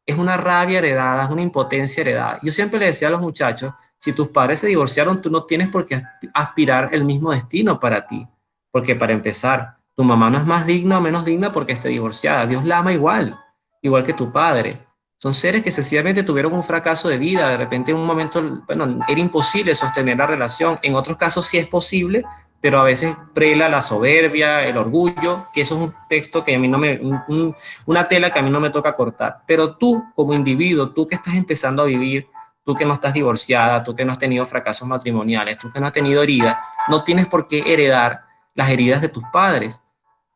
es una rabia heredada, es una impotencia heredada. Yo siempre le decía a los muchachos, si tus padres se divorciaron, tú no tienes por qué aspirar el mismo destino para ti, porque para empezar, tu mamá no es más digna o menos digna porque esté divorciada, Dios la ama igual, igual que tu padre. Son seres que sencillamente tuvieron un fracaso de vida, de repente en un momento, bueno, era imposible sostener la relación, en otros casos sí es posible, pero a veces prela la soberbia, el orgullo, que eso es un texto que a mí no me, una tela que a mí no me toca cortar. Pero tú, como individuo, tú que estás empezando a vivir, tú que no estás divorciada, tú que no has tenido fracasos matrimoniales, tú que no has tenido heridas, no tienes por qué heredar las heridas de tus padres,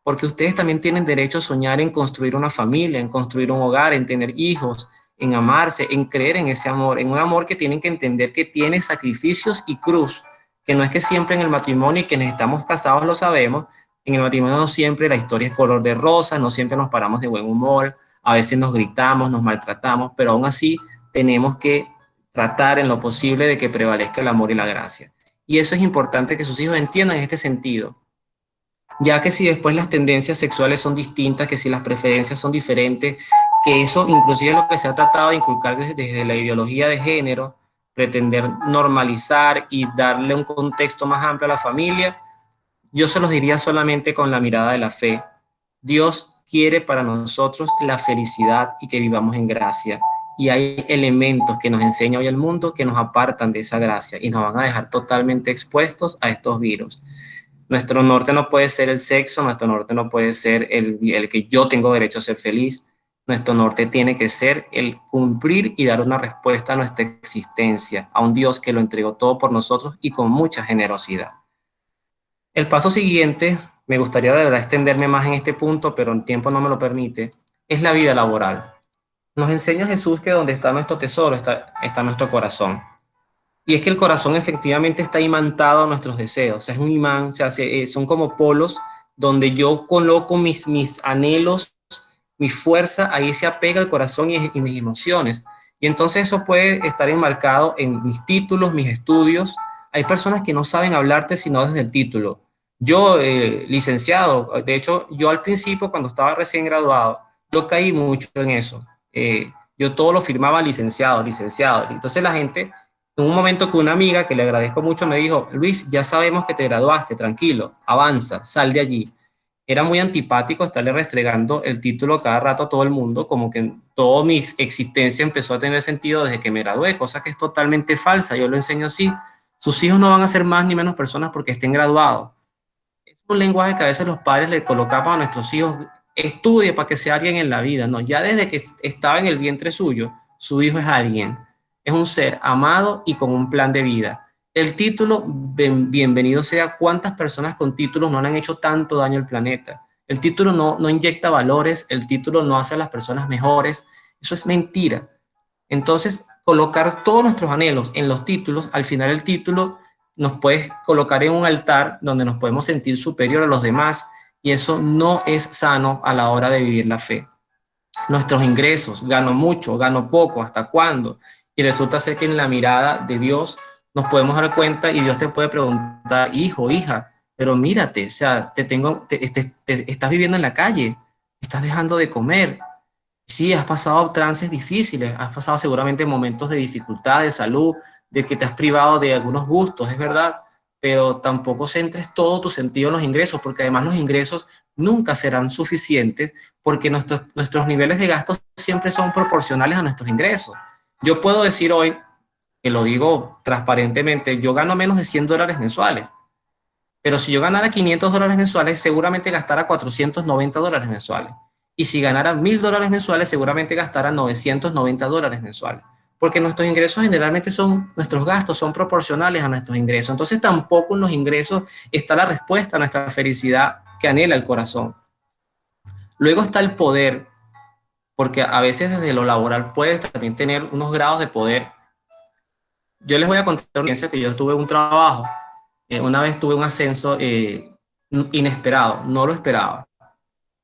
porque ustedes también tienen derecho a soñar en construir una familia, en construir un hogar, en tener hijos, en amarse, en creer en ese amor, en un amor que tienen que entender que tiene sacrificios y cruz, que no es que siempre en el matrimonio y quienes estamos casados lo sabemos, en el matrimonio no siempre la historia es color de rosa, no siempre nos paramos de buen humor, a veces nos gritamos, nos maltratamos, pero aún así tenemos que tratar en lo posible de que prevalezca el amor y la gracia. Y eso es importante que sus hijos entiendan en este sentido, ya que si después las tendencias sexuales son distintas, que si las preferencias son diferentes, que eso inclusive es lo que se ha tratado de inculcar desde la ideología de género, pretender normalizar y darle un contexto más amplio a la familia, yo se los diría solamente con la mirada de la fe. Dios quiere para nosotros la felicidad y que vivamos en gracia. Y hay elementos que nos enseña hoy el mundo que nos apartan de esa gracia y nos van a dejar totalmente expuestos a estos virus. Nuestro norte no puede ser el sexo, nuestro norte no puede ser el que yo tengo derecho a ser feliz. Nuestro norte tiene que ser el cumplir y dar una respuesta a nuestra existencia, a un Dios que lo entregó todo por nosotros y con mucha generosidad. El paso siguiente, me gustaría de verdad extenderme más en este punto, pero el tiempo no me lo permite, es la vida laboral. Nos enseña Jesús que donde está nuestro tesoro está nuestro corazón. Y es que el corazón efectivamente está imantado a nuestros deseos, o sea, es un imán, o sea, son como polos donde yo coloco mis anhelos, mi fuerza, ahí se apega el corazón y mis emociones. Y entonces eso puede estar enmarcado en mis títulos, mis estudios. Hay personas que no saben hablarte sino desde el título. Yo, licenciado, de hecho, yo al principio cuando estaba recién graduado, yo caí mucho en eso. Yo todo lo firmaba licenciado, licenciado. Entonces la gente en un momento que una amiga, que le agradezco mucho, me dijo, Luis, ya sabemos que te graduaste, tranquilo, avanza, sal de allí. Era muy antipático estarle restregando el título cada rato a todo el mundo, como que toda mi existencia empezó a tener sentido desde que me gradué, cosa que es totalmente falsa, yo lo enseño así. Sus hijos no van a ser más ni menos personas porque estén graduados. Es un lenguaje que a veces los padres le colocamos a nuestros hijos, estudie para que sea alguien en la vida, no, ya desde que estaba en el vientre suyo, su hijo es alguien, es un ser amado y con un plan de vida. El título, bienvenido sea, ¿cuántas personas con títulos no han hecho tanto daño al planeta? El título no inyecta valores, el título no hace a las personas mejores, eso es mentira. Entonces, colocar todos nuestros anhelos en los títulos, al final el título nos puede colocar en un altar donde nos podemos sentir superior a los demás y eso no es sano a la hora de vivir la fe. Nuestros ingresos, gano mucho, gano poco, ¿hasta cuándo? Y resulta ser que en la mirada de Dios nos podemos dar cuenta y Dios te puede preguntar, hijo, hija, pero mírate, o sea, estás viviendo en la calle, estás dejando de comer. Sí, has pasado trances difíciles, has pasado seguramente momentos de dificultad, de salud, de que te has privado de algunos gustos, es verdad, pero tampoco centres todo tu sentido en los ingresos, porque además los ingresos nunca serán suficientes, porque nuestros niveles de gastos siempre son proporcionales a nuestros ingresos. Yo puedo decir hoy, que lo digo transparentemente, yo gano menos de $100 mensuales, pero si yo ganara $500 mensuales, seguramente gastara $490 mensuales. Y si ganara $1,000 mensuales, seguramente gastara $990 mensuales. Porque nuestros ingresos generalmente nuestros gastos son proporcionales a nuestros ingresos. Entonces tampoco en los ingresos está la respuesta a nuestra felicidad que anhela el corazón. Luego está el poder, porque a veces desde lo laboral puedes también tener unos grados de poder. Yo les voy a contar una experiencia que yo tuve un trabajo. Una vez tuve un ascenso inesperado, no lo esperaba.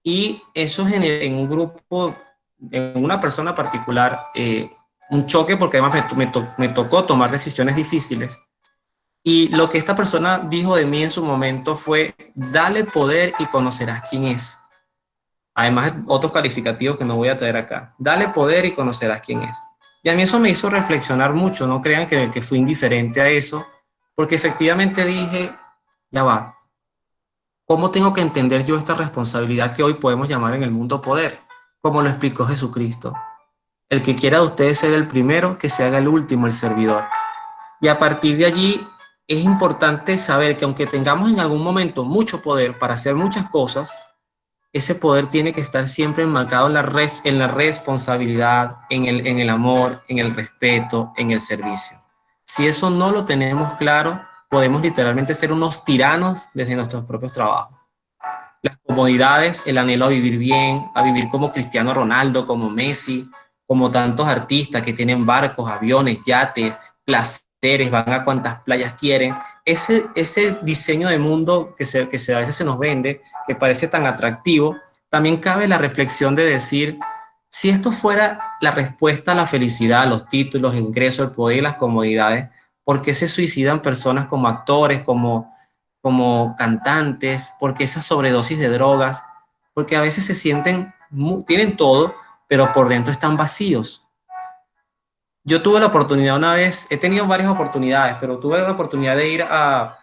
Y eso generó en un grupo, en una persona particular, un choque porque además me tocó tomar decisiones difíciles. Y lo que esta persona dijo de mí en su momento fue, dale poder y conocerás quién es. Además, otros calificativos que no voy a traer acá. Dale poder y conocerás quién es. Y a mí eso me hizo reflexionar mucho, no crean que fui indiferente a eso, porque efectivamente dije, ya va, ¿cómo tengo que entender yo esta responsabilidad que hoy podemos llamar en el mundo poder? Como lo explicó Jesucristo. El que quiera de ustedes ser el primero, que se haga el último, el servidor. Y a partir de allí es importante saber que aunque tengamos en algún momento mucho poder para hacer muchas cosas, ese poder tiene que estar siempre enmarcado en la responsabilidad, en el amor, en el respeto, en el servicio. Si eso no lo tenemos claro, podemos literalmente ser unos tiranos desde nuestros propios trabajos. Las comodidades, el anhelo a vivir bien, a vivir como Cristiano Ronaldo, como Messi, como tantos artistas que tienen barcos, aviones, yates, placeres, van a cuantas playas quieren. Ese diseño de mundo que a veces se nos vende, que parece tan atractivo, también cabe la reflexión de decir, si esto fuera la respuesta a la felicidad, a los títulos, el ingreso, el poder y las comodidades, ¿por qué se suicidan personas como actores, como cantantes? Porque esa sobredosis de drogas, porque a veces se sienten, tienen todo, pero por dentro están vacíos. Yo tuve la oportunidad una vez, he tenido varias oportunidades, pero tuve la oportunidad de ir a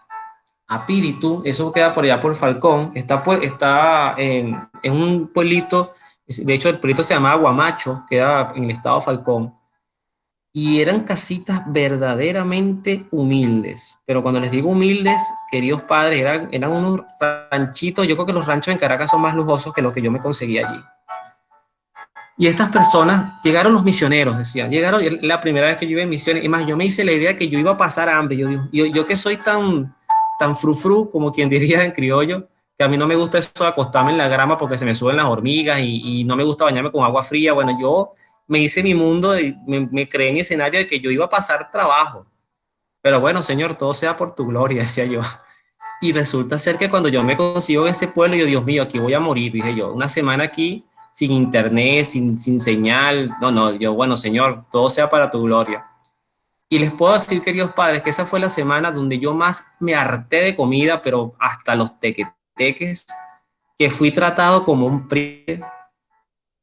Píritu, eso queda por allá por Falcón, está en un pueblito, de hecho el pueblito se llamaba Guamacho, queda en el estado de Falcón, y eran casitas verdaderamente humildes. Pero cuando les digo humildes, queridos padres, eran unos ranchitos. Yo creo que los ranchos en Caracas son más lujosos que lo que yo me conseguí allí. Y estas personas, llegaron los misioneros, decían, llegaron, la primera vez que yo iba en misiones, y más, yo me hice la idea de que yo iba a pasar hambre. Yo que soy tan frufru, como quien diría en criollo, que a mí no me gusta eso de acostarme en la grama porque se me suben las hormigas y no me gusta bañarme con agua fría. Bueno, yo me hice mi mundo y me creé mi escenario de que yo iba a pasar trabajo. Pero bueno, Señor, todo sea por tu gloria, decía yo. Y resulta ser que cuando yo me consigo en ese pueblo, yo, Dios mío, aquí voy a morir, dije yo. Una semana aquí sin internet, sin señal. No, no, yo, bueno, Señor, todo sea para tu gloria. Y les puedo decir, queridos padres, que esa fue la semana donde yo más me harté de comida, pero hasta los tequeteques, que fui tratado como un príncipe,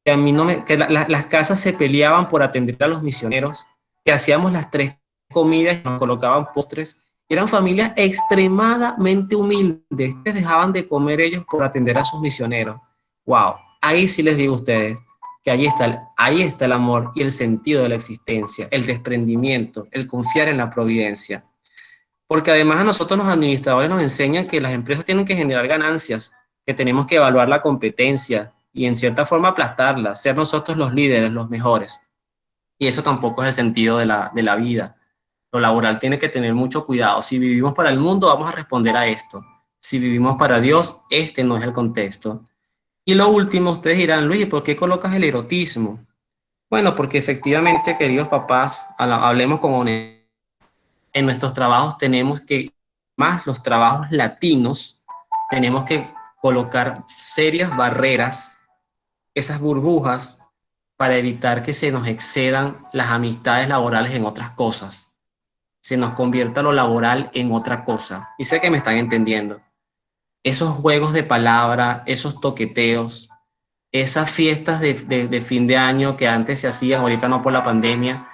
que a mí no me, que las casas se peleaban por atender a los misioneros, que hacíamos las tres comidas y nos colocaban postres. Eran familias extremadamente humildes, que dejaban de comer ellos por atender a sus misioneros. Wow, ahí sí les digo a ustedes que ahí está el amor y el sentido de la existencia, el desprendimiento, el confiar en la providencia. Porque además a nosotros los administradores nos enseñan que las empresas tienen que generar ganancias, que tenemos que evaluar la competencia y en cierta forma aplastarla, ser nosotros los líderes, los mejores. Y eso tampoco es el sentido de la vida. Lo laboral tiene que tener mucho cuidado. Si vivimos para el mundo, vamos a responder a esto. Si vivimos para Dios, este no es el contexto. Y lo último, ustedes dirán, Luis, ¿por qué colocas el erotismo? Bueno, porque efectivamente, queridos papás, hablemos con honestidad. En nuestros trabajos tenemos que, más los trabajos latinos, tenemos que colocar serias barreras, esas burbujas para evitar que se nos excedan las amistades laborales en otras cosas, se nos convierta lo laboral en otra cosa. Y sé que me están entendiendo. Esos juegos de palabra, esos toqueteos, esas fiestas de fin de año que antes se hacían, ahorita no por la pandemia,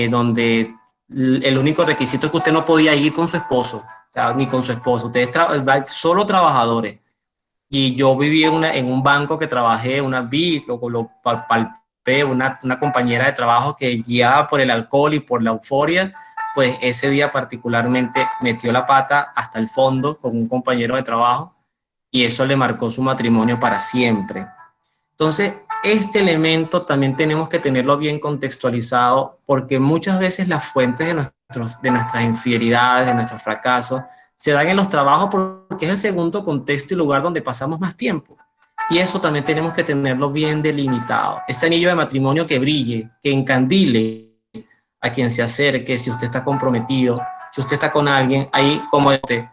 donde el único requisito es que usted no podía ir con su esposo, o sea, ni con su esposo, ustedes solo trabajadores. Y yo viví en un banco que trabajé, una vi, lo palpé, una compañera de trabajo que guiada por el alcohol y por la euforia, pues ese día particularmente metió la pata hasta el fondo con un compañero de trabajo y eso le marcó su matrimonio para siempre. Entonces, este elemento también tenemos que tenerlo bien contextualizado porque muchas veces las fuentes de nuestras infidelidades, de nuestros fracasos, se dan en los trabajos porque es el segundo contexto y lugar donde pasamos más tiempo. Y eso también tenemos que tenerlo bien delimitado. Ese anillo de matrimonio que brille, que encandile a quien se acerque, si usted está comprometido, si usted está con alguien, ahí como este.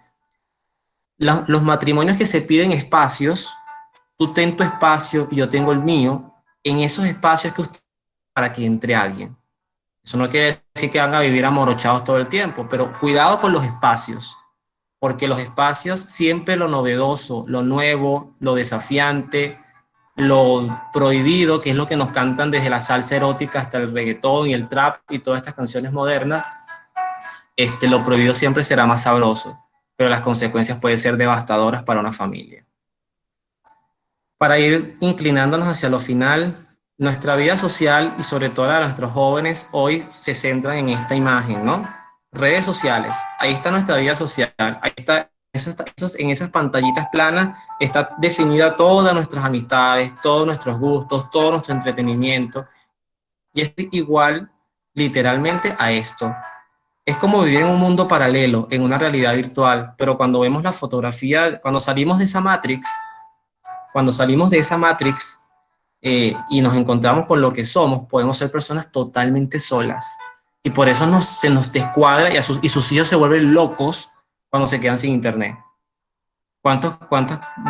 Los matrimonios que se piden espacios, tú ten tu espacio y yo tengo el mío, en esos espacios que usted para que entre alguien. Eso no quiere decir que van a vivir amorochados todo el tiempo, pero cuidado con los espacios, porque los espacios siempre lo novedoso, lo nuevo, lo desafiante, lo prohibido, que es lo que nos cantan desde la salsa erótica hasta el reggaetón y el trap y todas estas canciones modernas, lo prohibido siempre será más sabroso, pero las consecuencias pueden ser devastadoras para una familia. Para ir inclinándonos hacia lo final, nuestra vida social y sobre todo la de nuestros jóvenes hoy se centran en esta imagen, ¿no? Redes sociales, ahí está nuestra vida social, ahí está, en esas pantallitas planas está definida todas nuestras amistades, todos nuestros gustos, todo nuestro entretenimiento, y es igual literalmente a esto. Es como vivir en un mundo paralelo, en una realidad virtual, pero cuando vemos la fotografía, cuando salimos de esa Matrix y nos encontramos con lo que somos, podemos ser personas totalmente solas. Y por eso se nos descuadra y sus hijos se vuelven locos cuando se quedan sin internet. ¿Cuántas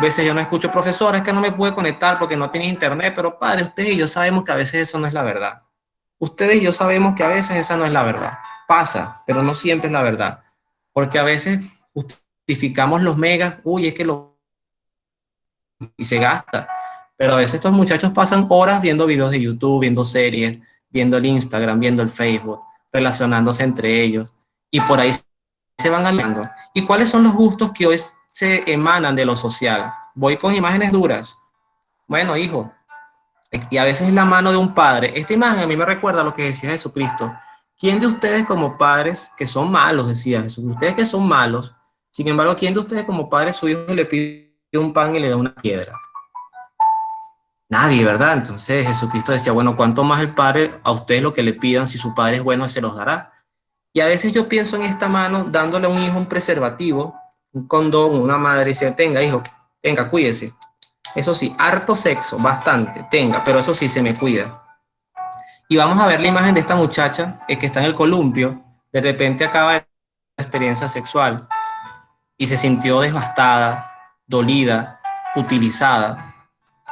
veces yo no escucho, profesora, es que no me pude conectar porque no tiene internet? Pero padre, ustedes y yo sabemos que a veces eso no es la verdad. Ustedes y yo sabemos que a veces esa no es la verdad. Pasa, pero no siempre es la verdad. Porque a veces justificamos los megas, uy, es que lo... y se gasta. Pero a veces estos muchachos pasan horas viendo videos de YouTube, viendo series, viendo el Instagram, viendo el Facebook, relacionándose entre ellos. Y por ahí se van aliando. ¿Y cuáles son los gustos que hoy se emanan de lo social? Voy con imágenes duras. Bueno, hijo, y a veces es la mano de un padre. Esta imagen a mí me recuerda a lo que decía Jesucristo. ¿Quién de ustedes como padres, que son malos, decía Jesús, ustedes que son malos, sin embargo, ¿quién de ustedes como padres su hijo le pide un pan y le da una piedra? Nadie, ¿verdad? Entonces Jesucristo decía, bueno, ¿cuánto más el Padre a ustedes lo que le pidan, si su Padre es bueno, se los dará? Y a veces yo pienso en esta mano dándole a un hijo un preservativo, un condón, una madre, y dice, tenga, hijo, tenga, cuídese. Eso sí, harto sexo, bastante, tenga, pero eso sí, se me cuida. Y vamos a ver la imagen de esta muchacha que está en el columpio, de repente acaba de la experiencia sexual y se sintió devastada, dolida, utilizada,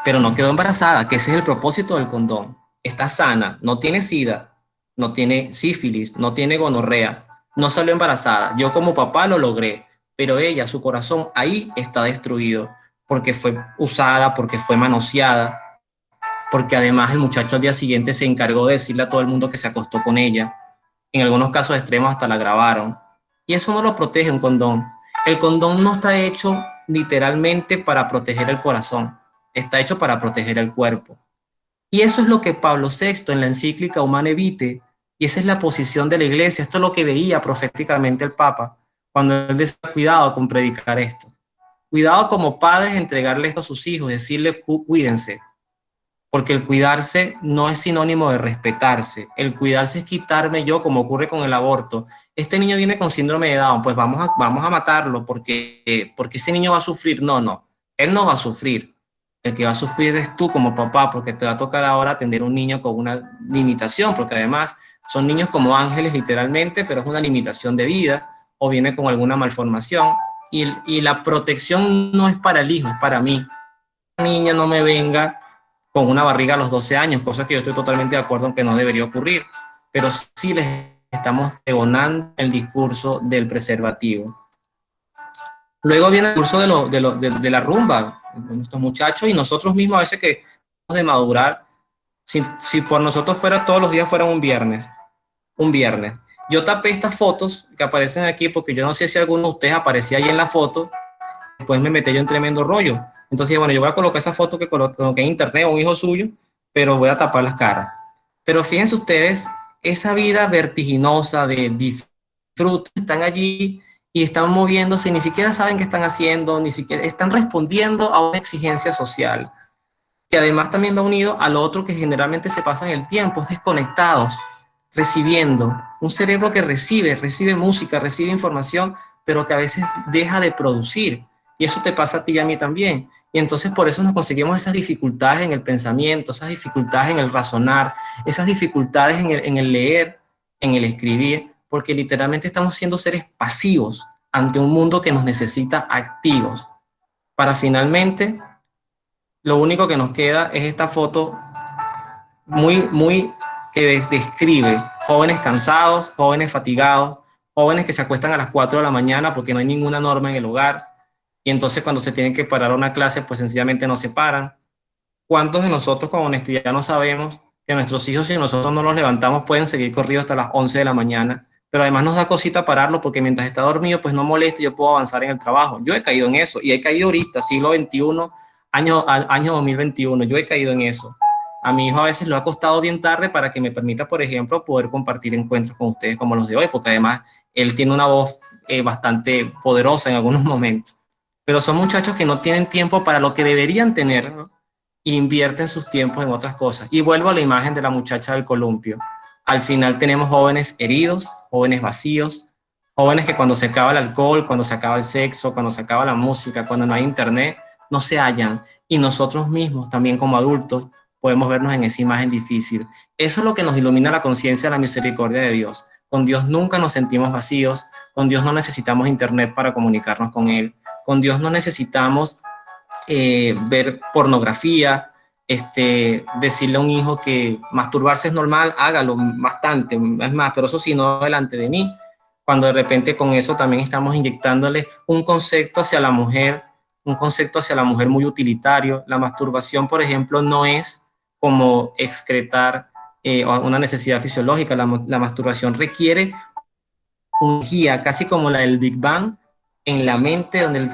pero no quedó embarazada, que ese es el propósito del condón. Está sana, no tiene sida, no tiene sífilis, no tiene gonorrea, no salió embarazada. Yo como papá lo logré, pero ella, su corazón ahí está destruido porque fue usada, porque fue manoseada, porque además el muchacho al día siguiente se encargó de decirle a todo el mundo que se acostó con ella. En algunos casos extremos hasta la grabaron. Y eso no lo protege un condón. El condón no está hecho literalmente para proteger el corazón, está hecho para proteger el cuerpo. Y eso es lo que Pablo VI en la encíclica Humane Vitae, y esa es la posición de la iglesia, esto es lo que veía proféticamente el Papa, cuando él decía cuidado con predicar esto. Cuidado como padres entregarle esto a sus hijos, decirles cuídense, porque el cuidarse no es sinónimo de respetarse. El cuidarse es quitarme yo, como ocurre con el aborto. Este niño viene con síndrome de Down, pues vamos a matarlo porque ese niño va a sufrir. No, no, él no va a sufrir. El que va a sufrir es tú como papá, porque te va a tocar ahora atender a un niño con una limitación, porque además son niños como ángeles literalmente, pero es una limitación de vida o viene con alguna malformación. Y la protección no es para el hijo, es para mí. La niña no me venga con una barriga a los 12 años, cosa que yo estoy totalmente de acuerdo en que no debería ocurrir, pero sí les estamos pregonando el discurso del preservativo. Luego viene el discurso de la rumba, nuestros muchachos y nosotros mismos a veces que de madurar, si por nosotros fuera todos los días fueran un viernes. Yo tapé estas fotos que aparecen aquí porque yo no sé si alguno de ustedes aparecía ahí en la foto, después me metí yo en tremendo rollo. Entonces, bueno, yo voy a colocar esa foto que coloqué en internet, un hijo suyo, pero voy a tapar las caras. Pero fíjense ustedes, esa vida vertiginosa de disfrute, están allí y están moviéndose, ni siquiera saben qué están haciendo, ni siquiera están respondiendo a una exigencia social, que además también va unido a lo otro que generalmente se pasa en el tiempo, es desconectados, recibiendo, un cerebro que recibe música, recibe información, pero que a veces deja de producir. Y eso te pasa a ti y a mí también. Y entonces por eso nos conseguimos esas dificultades en el pensamiento, esas dificultades en el razonar, esas dificultades en el leer, en el escribir, porque literalmente estamos siendo seres pasivos ante un mundo que nos necesita activos. Para finalmente, lo único que nos queda es esta foto muy que describe jóvenes cansados, jóvenes fatigados, jóvenes que se acuestan a las 4 de la mañana porque no hay ninguna norma en el hogar y entonces cuando se tienen que parar a una clase pues sencillamente no se paran. ¿Cuántos de nosotros con honestidad no sabemos que nuestros hijos si nosotros no los levantamos pueden seguir corridos hasta las 11 de la mañana? Pero además nos da cosita pararlo porque mientras está dormido pues no molesta y yo puedo avanzar en el trabajo. Yo he caído en eso y he caído ahorita, siglo XXI, año 2021, yo he caído en eso. A mi hijo a veces lo ha costado bien tarde para que me permita, por ejemplo, poder compartir encuentros con ustedes como los de hoy, porque además él tiene una voz bastante poderosa en algunos momentos. Pero son muchachos que no tienen tiempo para lo que deberían tener, ¿no? E invierten sus tiempos en otras cosas. Y vuelvo a la imagen de la muchacha del columpio. Al final tenemos jóvenes heridos, jóvenes vacíos, jóvenes que cuando se acaba el alcohol, cuando se acaba el sexo, cuando se acaba la música, cuando no hay internet, no se hallan. Y nosotros mismos, también como adultos, podemos vernos en esa imagen difícil. Eso es lo que nos ilumina la conciencia de la misericordia de Dios. Con Dios nunca nos sentimos vacíos, con Dios no necesitamos internet para comunicarnos con Él, con Dios no necesitamos ver pornografía, decirle a un hijo que masturbarse es normal, hágalo bastante, es más, pero eso sí, no delante de mí, cuando de repente con eso también estamos inyectándole un concepto hacia la mujer, un concepto hacia la mujer muy utilitario. La masturbación, por ejemplo, no es como excretar una necesidad fisiológica, la masturbación requiere una guía, casi como la del Big Bang, en la mente, donde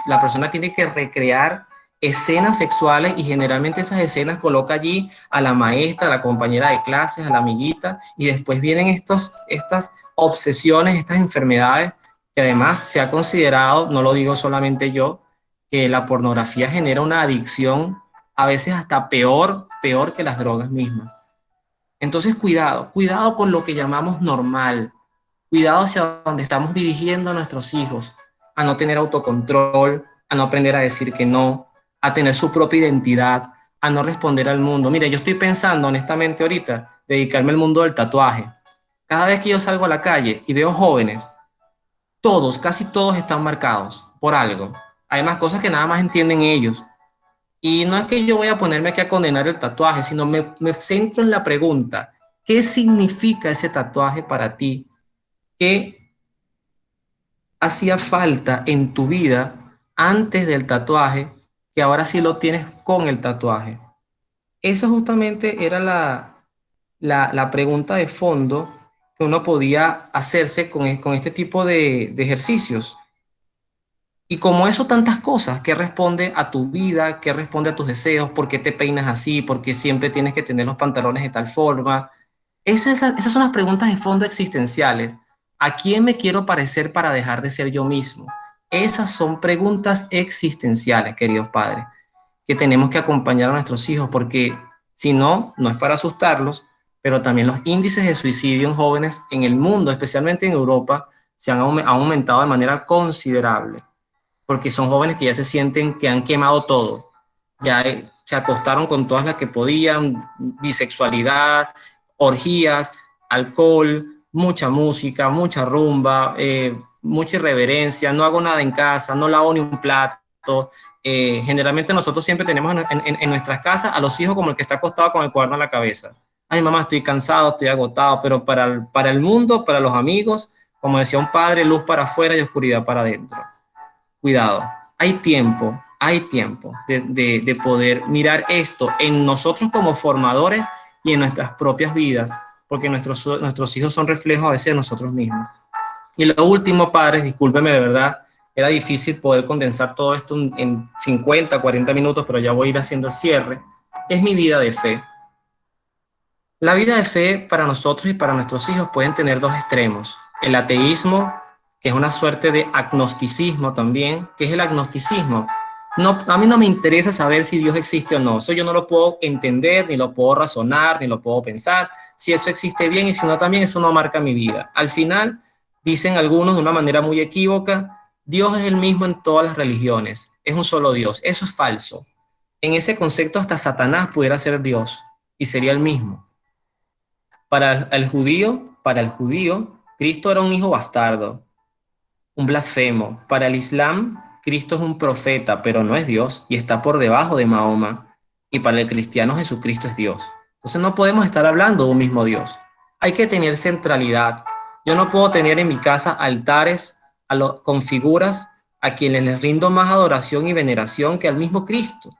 la persona tiene que recrear escenas sexuales y generalmente esas escenas coloca allí a la maestra, a la compañera de clases, a la amiguita, y después vienen estas obsesiones, estas enfermedades, que además se ha considerado, no lo digo solamente yo, que la pornografía genera una adicción a veces hasta peor que las drogas mismas. Entonces, cuidado con lo que llamamos normal, cuidado hacia donde estamos dirigiendo a nuestros hijos, a no tener autocontrol, a no aprender a decir que no, a tener su propia identidad, a no responder al mundo. Mire, yo estoy pensando honestamente ahorita dedicarme al mundo del tatuaje. Cada vez que yo salgo a la calle y veo jóvenes, todos, casi todos están marcados por algo. Además, cosas que nada más entienden ellos. Y no es que yo voy a ponerme aquí a condenar el tatuaje, sino me centro en la pregunta, ¿qué significa ese tatuaje para ti? ¿Qué hacía falta en tu vida antes del tatuaje que ahora sí lo tienes con el tatuaje? Esa justamente era la pregunta de fondo que uno podía hacerse con este tipo de ejercicios. Y como eso, tantas cosas, ¿qué responde a tu vida? ¿Qué responde a tus deseos? ¿Por qué te peinas así? ¿Por qué siempre tienes que tener los pantalones de tal forma? Esas son las preguntas de fondo existenciales. ¿A quién me quiero parecer para dejar de ser yo mismo? Esas son preguntas existenciales, queridos padres, que tenemos que acompañar a nuestros hijos, porque si no, no es para asustarlos, pero también los índices de suicidio en jóvenes en el mundo, especialmente en Europa, han aumentado de manera considerable porque son jóvenes que ya se sienten que han quemado todo, ya se acostaron con todas las que podían, bisexualidad, orgías, alcohol, mucha música, mucha rumba, mucha irreverencia, no hago nada en casa, no lavo ni un plato, Generalmente nosotros siempre tenemos en nuestras casas a los hijos como el que está acostado con el cuaderno en la cabeza. Ay, mamá, estoy cansado, estoy agotado, pero para el mundo, para los amigos, como decía un padre, luz para afuera y oscuridad para adentro. Cuidado, hay tiempo de poder mirar esto en nosotros como formadores y en nuestras propias vidas, porque nuestros hijos son reflejos a veces de nosotros mismos. Y lo último, padres, discúlpeme de verdad, era difícil poder condensar todo esto en 50, 40 minutos, pero ya voy a ir haciendo el cierre, es mi vida de fe. La vida de fe para nosotros y para nuestros hijos pueden tener dos extremos. El ateísmo, que es una suerte de agnosticismo también. ¿Qué es el agnosticismo? No, a mí no me interesa saber si Dios existe o no. Eso yo no lo puedo entender, ni lo puedo razonar, ni lo puedo pensar. Si eso existe bien y si no también, eso no marca mi vida. Al final, dicen algunos de una manera muy equívoca, Dios es el mismo en todas las religiones. Es un solo Dios. Eso es falso. En ese concepto hasta Satanás pudiera ser Dios y sería el mismo. Para el judío, Cristo era un hijo bastardo, un blasfemo. Para el Islam, Cristo es un profeta, pero no es Dios y está por debajo de Mahoma. Y para el cristiano, Jesucristo es Dios. Entonces no podemos estar hablando de un mismo Dios. Hay que tener centralidad. Yo no puedo tener en mi casa altares con figuras a quienes les rindo más adoración y veneración que al mismo Cristo.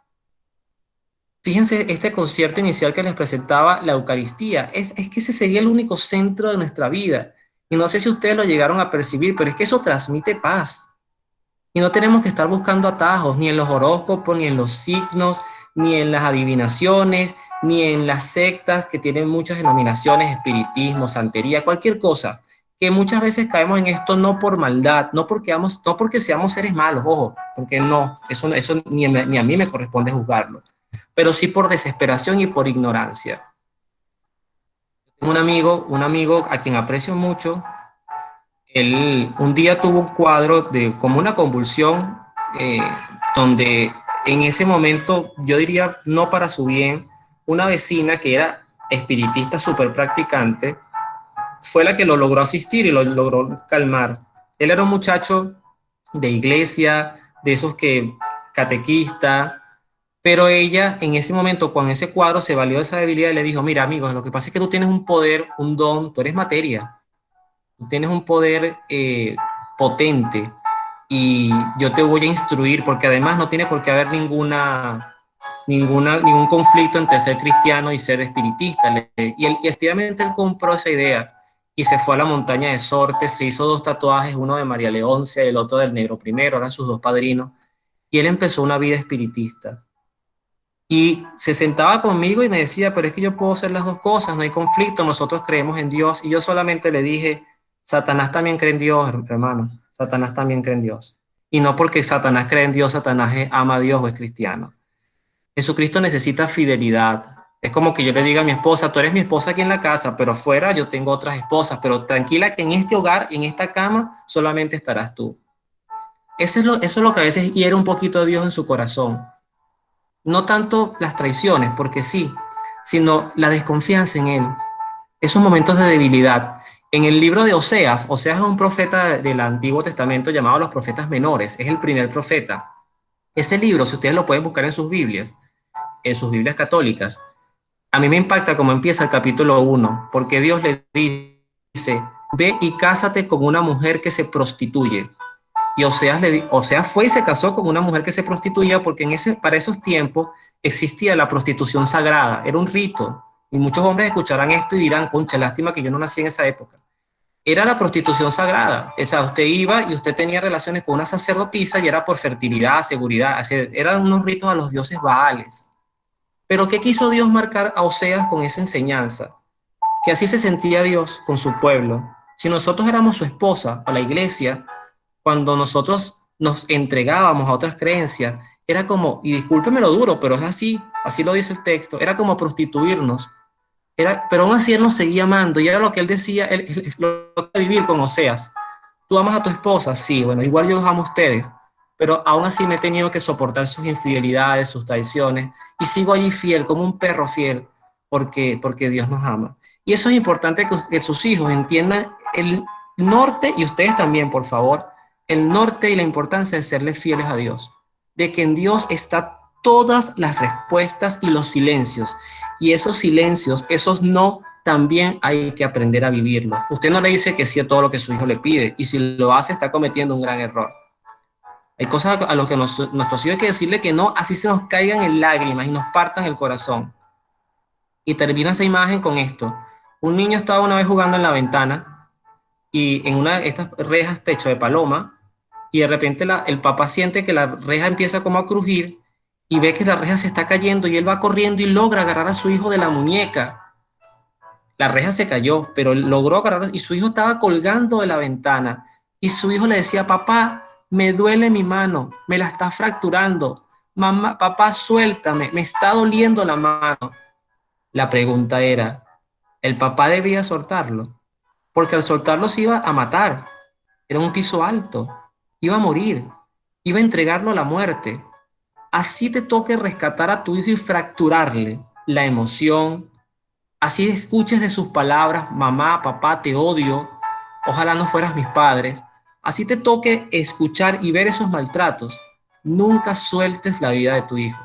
Fíjense, este concierto inicial que les presentaba, la Eucaristía, es que ese sería el único centro de nuestra vida. Y no sé si ustedes lo llegaron a percibir, pero es que eso transmite paz. Y no tenemos que estar buscando atajos, ni en los horóscopos, ni en los signos, ni en las adivinaciones, ni en las sectas que tienen muchas denominaciones, espiritismo, santería, cualquier cosa. Que muchas veces caemos en esto no por maldad, no porque seamos seres malos, ojo, porque no, eso ni a mí me corresponde juzgarlo, pero sí por desesperación y por ignorancia. Un amigo a quien aprecio mucho, él un día tuvo un cuadro de como una convulsión, eh, donde en ese momento, yo diría no para su bien, una vecina que era espiritista súper practicante, fue la que lo logró asistir y lo logró calmar. Él era un muchacho de iglesia, de esos que catequista, pero ella en ese momento, con ese cuadro, se valió de esa debilidad y le dijo, mira, amigos, lo que pasa es que tú tienes un poder, un don, tú eres materia, tú tienes un poder potente y yo te voy a instruir porque además no tiene por qué haber ningún conflicto entre ser cristiano y ser espiritista. Y efectivamente él compró esa idea y se fue a la montaña de Sorte, se hizo dos tatuajes, uno de María Leoncia y el otro del Negro Primero, eran sus dos padrinos, y él empezó una vida espiritista. Y se sentaba conmigo y me decía, pero es que yo puedo hacer las dos cosas, no hay conflicto, nosotros creemos en Dios. Y yo solamente le dije, Satanás también cree en Dios, hermano, Satanás también cree en Dios. Y no porque Satanás cree en Dios, Satanás ama a Dios o es cristiano. Jesucristo necesita fidelidad. Es como que yo le diga a mi esposa, tú eres mi esposa aquí en la casa, pero afuera yo tengo otras esposas, pero tranquila que en este hogar, en esta cama, solamente estarás tú. Eso es lo que a veces hiere un poquito a Dios en su corazón. No tanto las traiciones, porque sí, sino la desconfianza en Él. Esos momentos de debilidad. En el libro de Oseas, Oseas es un profeta del Antiguo Testamento llamado los profetas menores, es el primer profeta. Ese libro, si ustedes lo pueden buscar en sus Biblias católicas, a mí me impacta cómo empieza el capítulo 1, porque Dios le dice, ve y cásate con una mujer que se prostituye. Y Oseas fue y se casó con una mujer que se prostituía porque para esos tiempos existía la prostitución sagrada, era un rito. Y muchos hombres escucharán esto y dirán, concha, lástima que yo no nací en esa época. Era la prostitución sagrada. O sea, usted iba y usted tenía relaciones con una sacerdotisa y era por fertilidad, seguridad. Eran unos ritos a los dioses Baales. Pero ¿qué quiso Dios marcar a Oseas con esa enseñanza? Que así se sentía Dios con su pueblo. Si nosotros éramos su esposa o la iglesia, cuando nosotros nos entregábamos a otras creencias, era como, y discúlpeme lo duro, pero es así lo dice el texto, era como prostituirnos. Pero aún así él nos seguía amando y era lo que él decía, lo que vivir con Oseas. ¿Tú amas a tu esposa? Sí, bueno, igual yo los amo a ustedes, pero aún así me he tenido que soportar sus infidelidades, sus traiciones, y sigo allí fiel, como un perro fiel, porque Dios nos ama. Y eso es importante que sus hijos entiendan el norte, y ustedes también, por favor, el norte y la importancia de serles fieles a Dios, de que en Dios están todas las respuestas y los silencios. Y esos silencios, esos no, también hay que aprender a vivirlos. Usted no le dice que sí a todo lo que su hijo le pide, y si lo hace está cometiendo un gran error. Hay cosas a las que nuestros hijos hay que decirle que no, así se nos caigan en lágrimas y nos partan el corazón. Y termina esa imagen con esto. Un niño estaba una vez jugando en la ventana y en una de estas rejas techo de paloma, y de repente el papá siente que la reja empieza como a crujir y ve que la reja se está cayendo y él va corriendo y logra agarrar a su hijo de la muñeca. La reja se cayó, pero él logró agarrar y su hijo estaba colgando de la ventana y su hijo le decía, papá, me duele mi mano, me la está fracturando. Mamá, papá, suéltame, me está doliendo la mano. La pregunta era, ¿el papá debía soltarlo? Porque al soltarlo se iba a matar. Era un piso alto, iba a morir, iba a entregarlo a la muerte. Así te toque rescatar a tu hijo y fracturarle la emoción, así escuches de sus palabras, mamá, papá, te odio, ojalá no fueras mis padres, así te toque escuchar y ver esos maltratos, nunca sueltes la vida de tu hijo,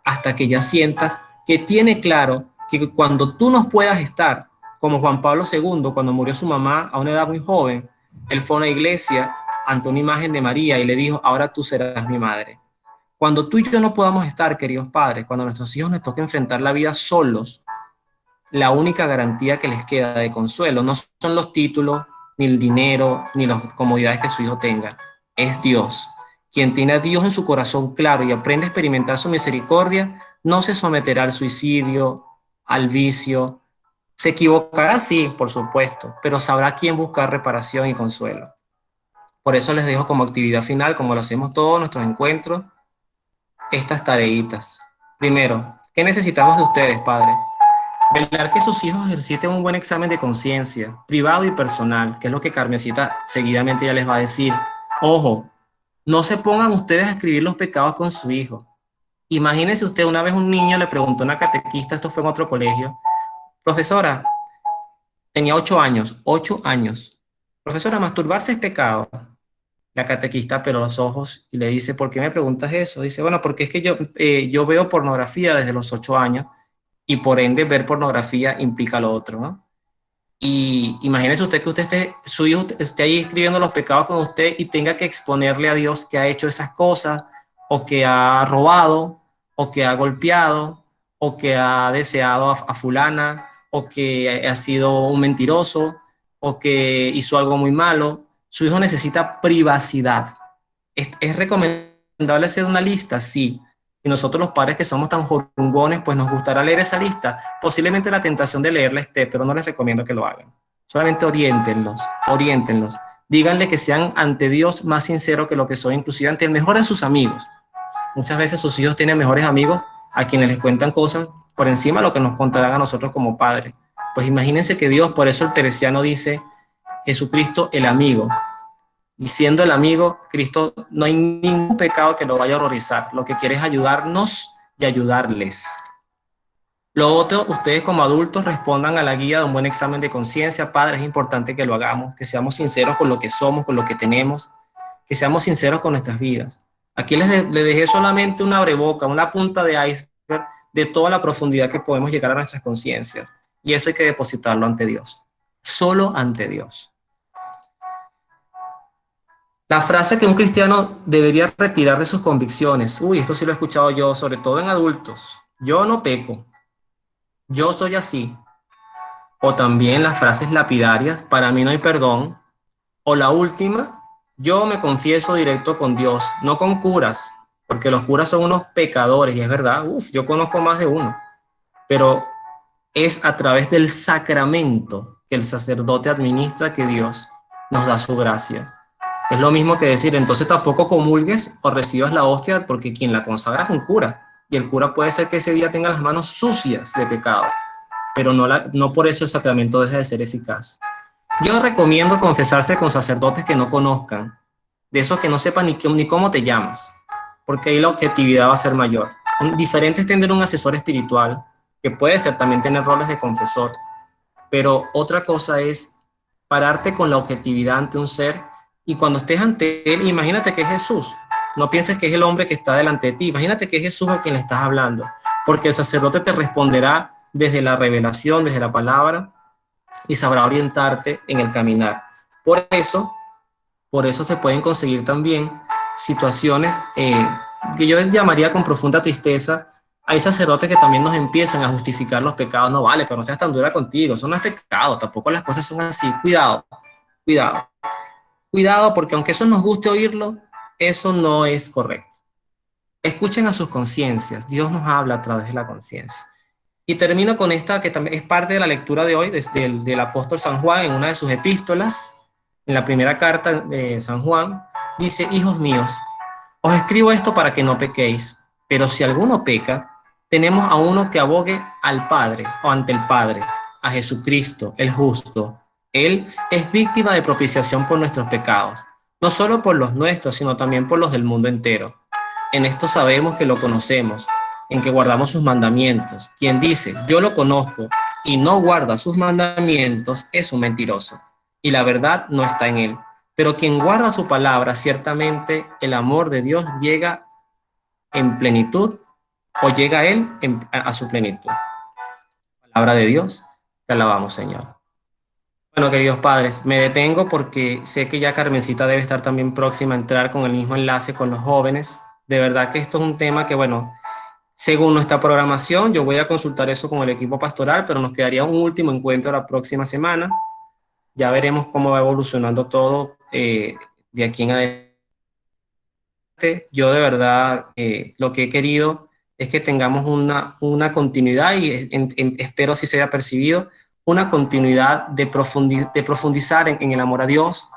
hasta que ya sientas que tiene claro que cuando tú no puedas estar, como Juan Pablo II, cuando murió su mamá a una edad muy joven, él fue a una iglesia ante una imagen de María y le dijo, ahora tú serás mi madre. Cuando tú y yo no podamos estar, queridos padres, cuando a nuestros hijos les toque enfrentar la vida solos, la única garantía que les queda de consuelo no son los títulos, ni el dinero, ni las comodidades que su hijo tenga, es Dios. Quien tiene a Dios en su corazón claro y aprende a experimentar su misericordia, no se someterá al suicidio, al vicio. Se equivocará, sí, por supuesto, pero sabrá quién buscar reparación y consuelo. Por eso les dejo como actividad final, como lo hacemos todos nuestros encuentros, estas tareitas. Primero, ¿qué necesitamos de ustedes, padres? Velar que sus hijos ejerciten un buen examen de conciencia, privado y personal, que es lo que Carmencita seguidamente ya les va a decir. Ojo, no se pongan ustedes a escribir los pecados con su hijo. Imagínese usted, una vez un niño le preguntó a una catequista, esto fue en otro colegio, profesora, tenía 8 años, 8 años. Profesora, ¿masturbarse es pecado? La catequista peló los ojos y le dice, ¿por qué me preguntas eso? Dice, bueno, porque es que yo veo pornografía desde los 8 años y por ende ver pornografía implica lo otro, ¿no? Y imagínese usted que su hijo esté ahí escribiendo los pecados con usted y tenga que exponerle a Dios que ha hecho esas cosas, o que ha robado, o que ha golpeado, o que ha deseado a fulana, o que ha sido un mentiroso, o que hizo algo muy malo. Su hijo necesita privacidad. ¿Es recomendable hacer una lista? Sí. Y nosotros los padres que somos tan jorungones, pues nos gustará leer esa lista. Posiblemente la tentación de leerla esté, pero no les recomiendo que lo hagan. Solamente oriéntenlos, oriéntenlos. Díganle que sean ante Dios más sinceros que lo que son, inclusive ante el mejor de sus amigos. Muchas veces sus hijos tienen mejores amigos a quienes les cuentan cosas por encima de lo que nos contarán a nosotros como padres. Pues imagínense que Dios, por eso el teresiano dice, Jesucristo el amigo. Y siendo el amigo, Cristo, no hay ningún pecado que lo vaya a horrorizar. Lo que quiere es ayudarnos y ayudarles. Lo otro, ustedes como adultos respondan a la guía de un buen examen de conciencia. Padre, es importante que lo hagamos, que seamos sinceros con lo que somos, con lo que tenemos, que seamos sinceros con nuestras vidas. Aquí les dejé solamente una abreboca, una punta de iceberg de toda la profundidad que podemos llegar a nuestras conciencias. Y eso hay que depositarlo ante Dios. Solo ante Dios. La frase que un cristiano debería retirar de sus convicciones, uy, esto sí lo he escuchado yo, sobre todo en adultos, yo no peco, yo soy así. O también las frases lapidarias, para mí no hay perdón. O la última, yo me confieso directo con Dios, no con curas, porque los curas son unos pecadores, y es verdad, yo conozco más de uno, pero es a través del sacramento que el sacerdote administra que Dios nos da su gracia. Es lo mismo que decir, entonces tampoco comulgues o recibas la hostia, porque quien la consagra es un cura, y el cura puede ser que ese día tenga las manos sucias de pecado, pero no por eso el sacramento deja de ser eficaz. Yo recomiendo confesarse con sacerdotes que no conozcan, de esos que no sepan ni cómo te llamas, porque ahí la objetividad va a ser mayor. Diferente es tener un asesor espiritual, que puede ser también tener roles de confesor, pero otra cosa es pararte con la objetividad ante un ser, y cuando estés ante él, imagínate que es Jesús. No pienses que es el hombre que está delante de ti. Imagínate que es Jesús a quien le estás hablando, porque el sacerdote te responderá desde la revelación, desde la palabra, y sabrá orientarte en el caminar. Por eso, por eso se pueden conseguir también situaciones que yo llamaría con profunda tristeza. Hay sacerdotes que también nos empiezan a justificar los pecados. No vale, pero no seas tan dura contigo. Eso no es pecado, tampoco las cosas son así. Cuidado, cuidado, cuidado, porque aunque eso nos guste oírlo, eso no es correcto. Escuchen a sus conciencias. Dios nos habla a través de la conciencia. Y termino con esta que también es parte de la lectura de hoy del apóstol San Juan en una de sus epístolas. En la primera carta de San Juan, dice: hijos míos, os escribo esto para que no pequéis, pero si alguno peca, tenemos a uno que abogue al Padre o ante el Padre, a Jesucristo, el justo. Él es víctima de propiciación por nuestros pecados, no solo por los nuestros, sino también por los del mundo entero. En esto sabemos que lo conocemos, en que guardamos sus mandamientos. Quien dice, yo lo conozco, y no guarda sus mandamientos, es un mentiroso, y la verdad no está en él. Pero quien guarda su palabra, ciertamente el amor de Dios llega en plenitud, o llega a él a su plenitud. Palabra de Dios, te alabamos, Señor. Bueno, queridos padres, me detengo porque sé que ya Carmencita debe estar también próxima a entrar con el mismo enlace con los jóvenes. De verdad que esto es un tema que, bueno, según nuestra programación, yo voy a consultar eso con el equipo pastoral, pero nos quedaría un último encuentro la próxima semana. Ya veremos cómo va evolucionando todo de aquí en adelante. Yo de verdad lo que he querido es que tengamos una continuidad y espero así se haya percibido, una continuidad de profundizar en el amor a Dios,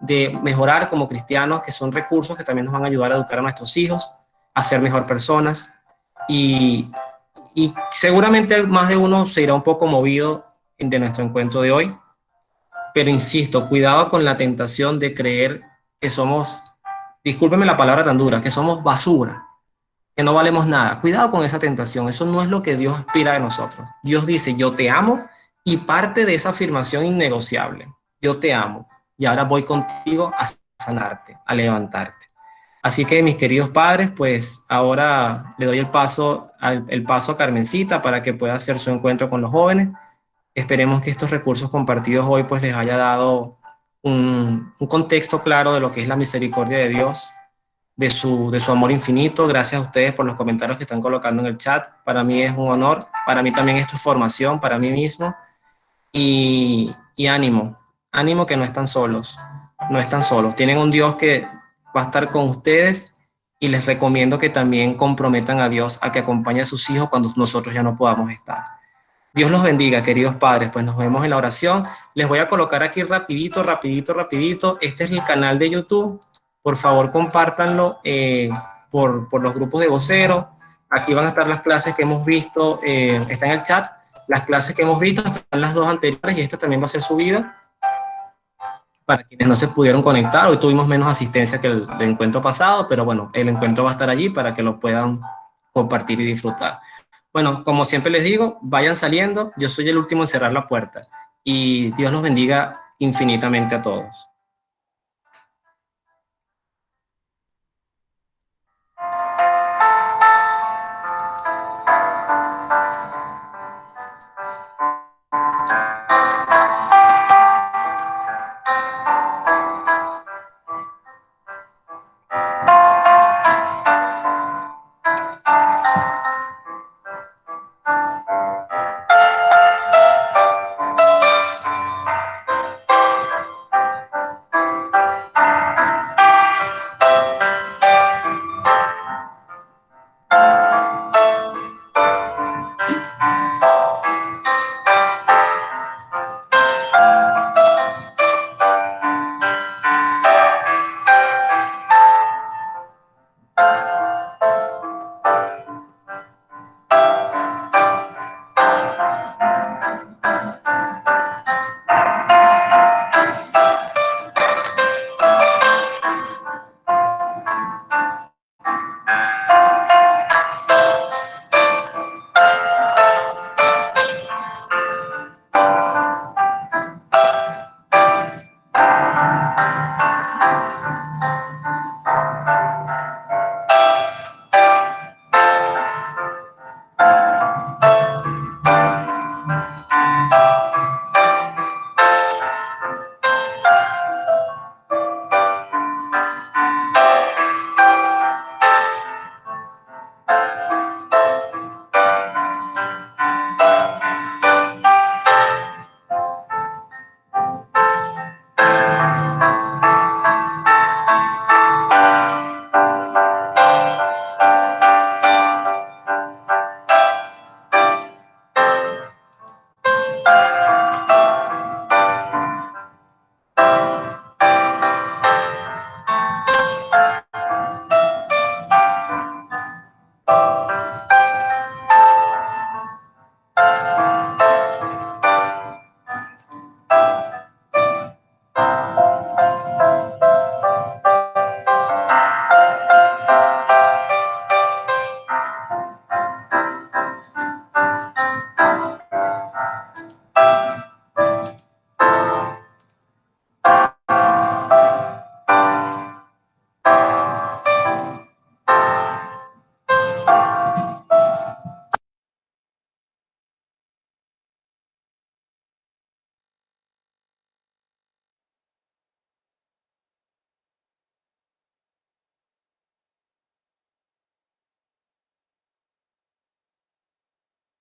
de mejorar como cristianos, que son recursos que también nos van a ayudar a educar a nuestros hijos, a ser mejor personas. Y, y seguramente más de uno se irá un poco movido de nuestro encuentro de hoy, pero insisto, cuidado con la tentación de creer que somos, discúlpeme la palabra tan dura, que somos basura, que no valemos nada. Cuidado con esa tentación, eso no es lo que Dios aspira de nosotros. Dios dice, yo te amo, y parte de esa afirmación innegociable, yo te amo, y ahora voy contigo a sanarte, a levantarte. Así que, mis queridos padres, pues ahora le doy el paso a Carmencita para que pueda hacer su encuentro con los jóvenes. Esperemos que estos recursos compartidos hoy pues les haya dado un contexto claro de lo que es la misericordia de Dios, de su amor infinito. Gracias a ustedes por los comentarios que están colocando en el chat. Para mí es un honor, para mí también esto es formación, para mí mismo. Y ánimo, ánimo que no están solos, no están solos. Tienen un Dios que va a estar con ustedes y les recomiendo que también comprometan a Dios a que acompañe a sus hijos cuando nosotros ya no podamos estar. Dios los bendiga, queridos padres, pues nos vemos en la oración. Les voy a colocar aquí rapidito, rapidito, rapidito. Este es el canal de YouTube. Por favor, compártanlo por los grupos de voceros. Aquí van a estar las clases que hemos visto, está en el chat. Las clases que hemos visto están las dos anteriores y esta también va a ser subida para quienes no se pudieron conectar. Hoy tuvimos menos asistencia que el encuentro pasado, pero bueno, el encuentro va a estar allí para que lo puedan compartir y disfrutar. Bueno, como siempre les digo, vayan saliendo. Yo soy el último en cerrar la puerta. Y Dios los bendiga infinitamente a todos.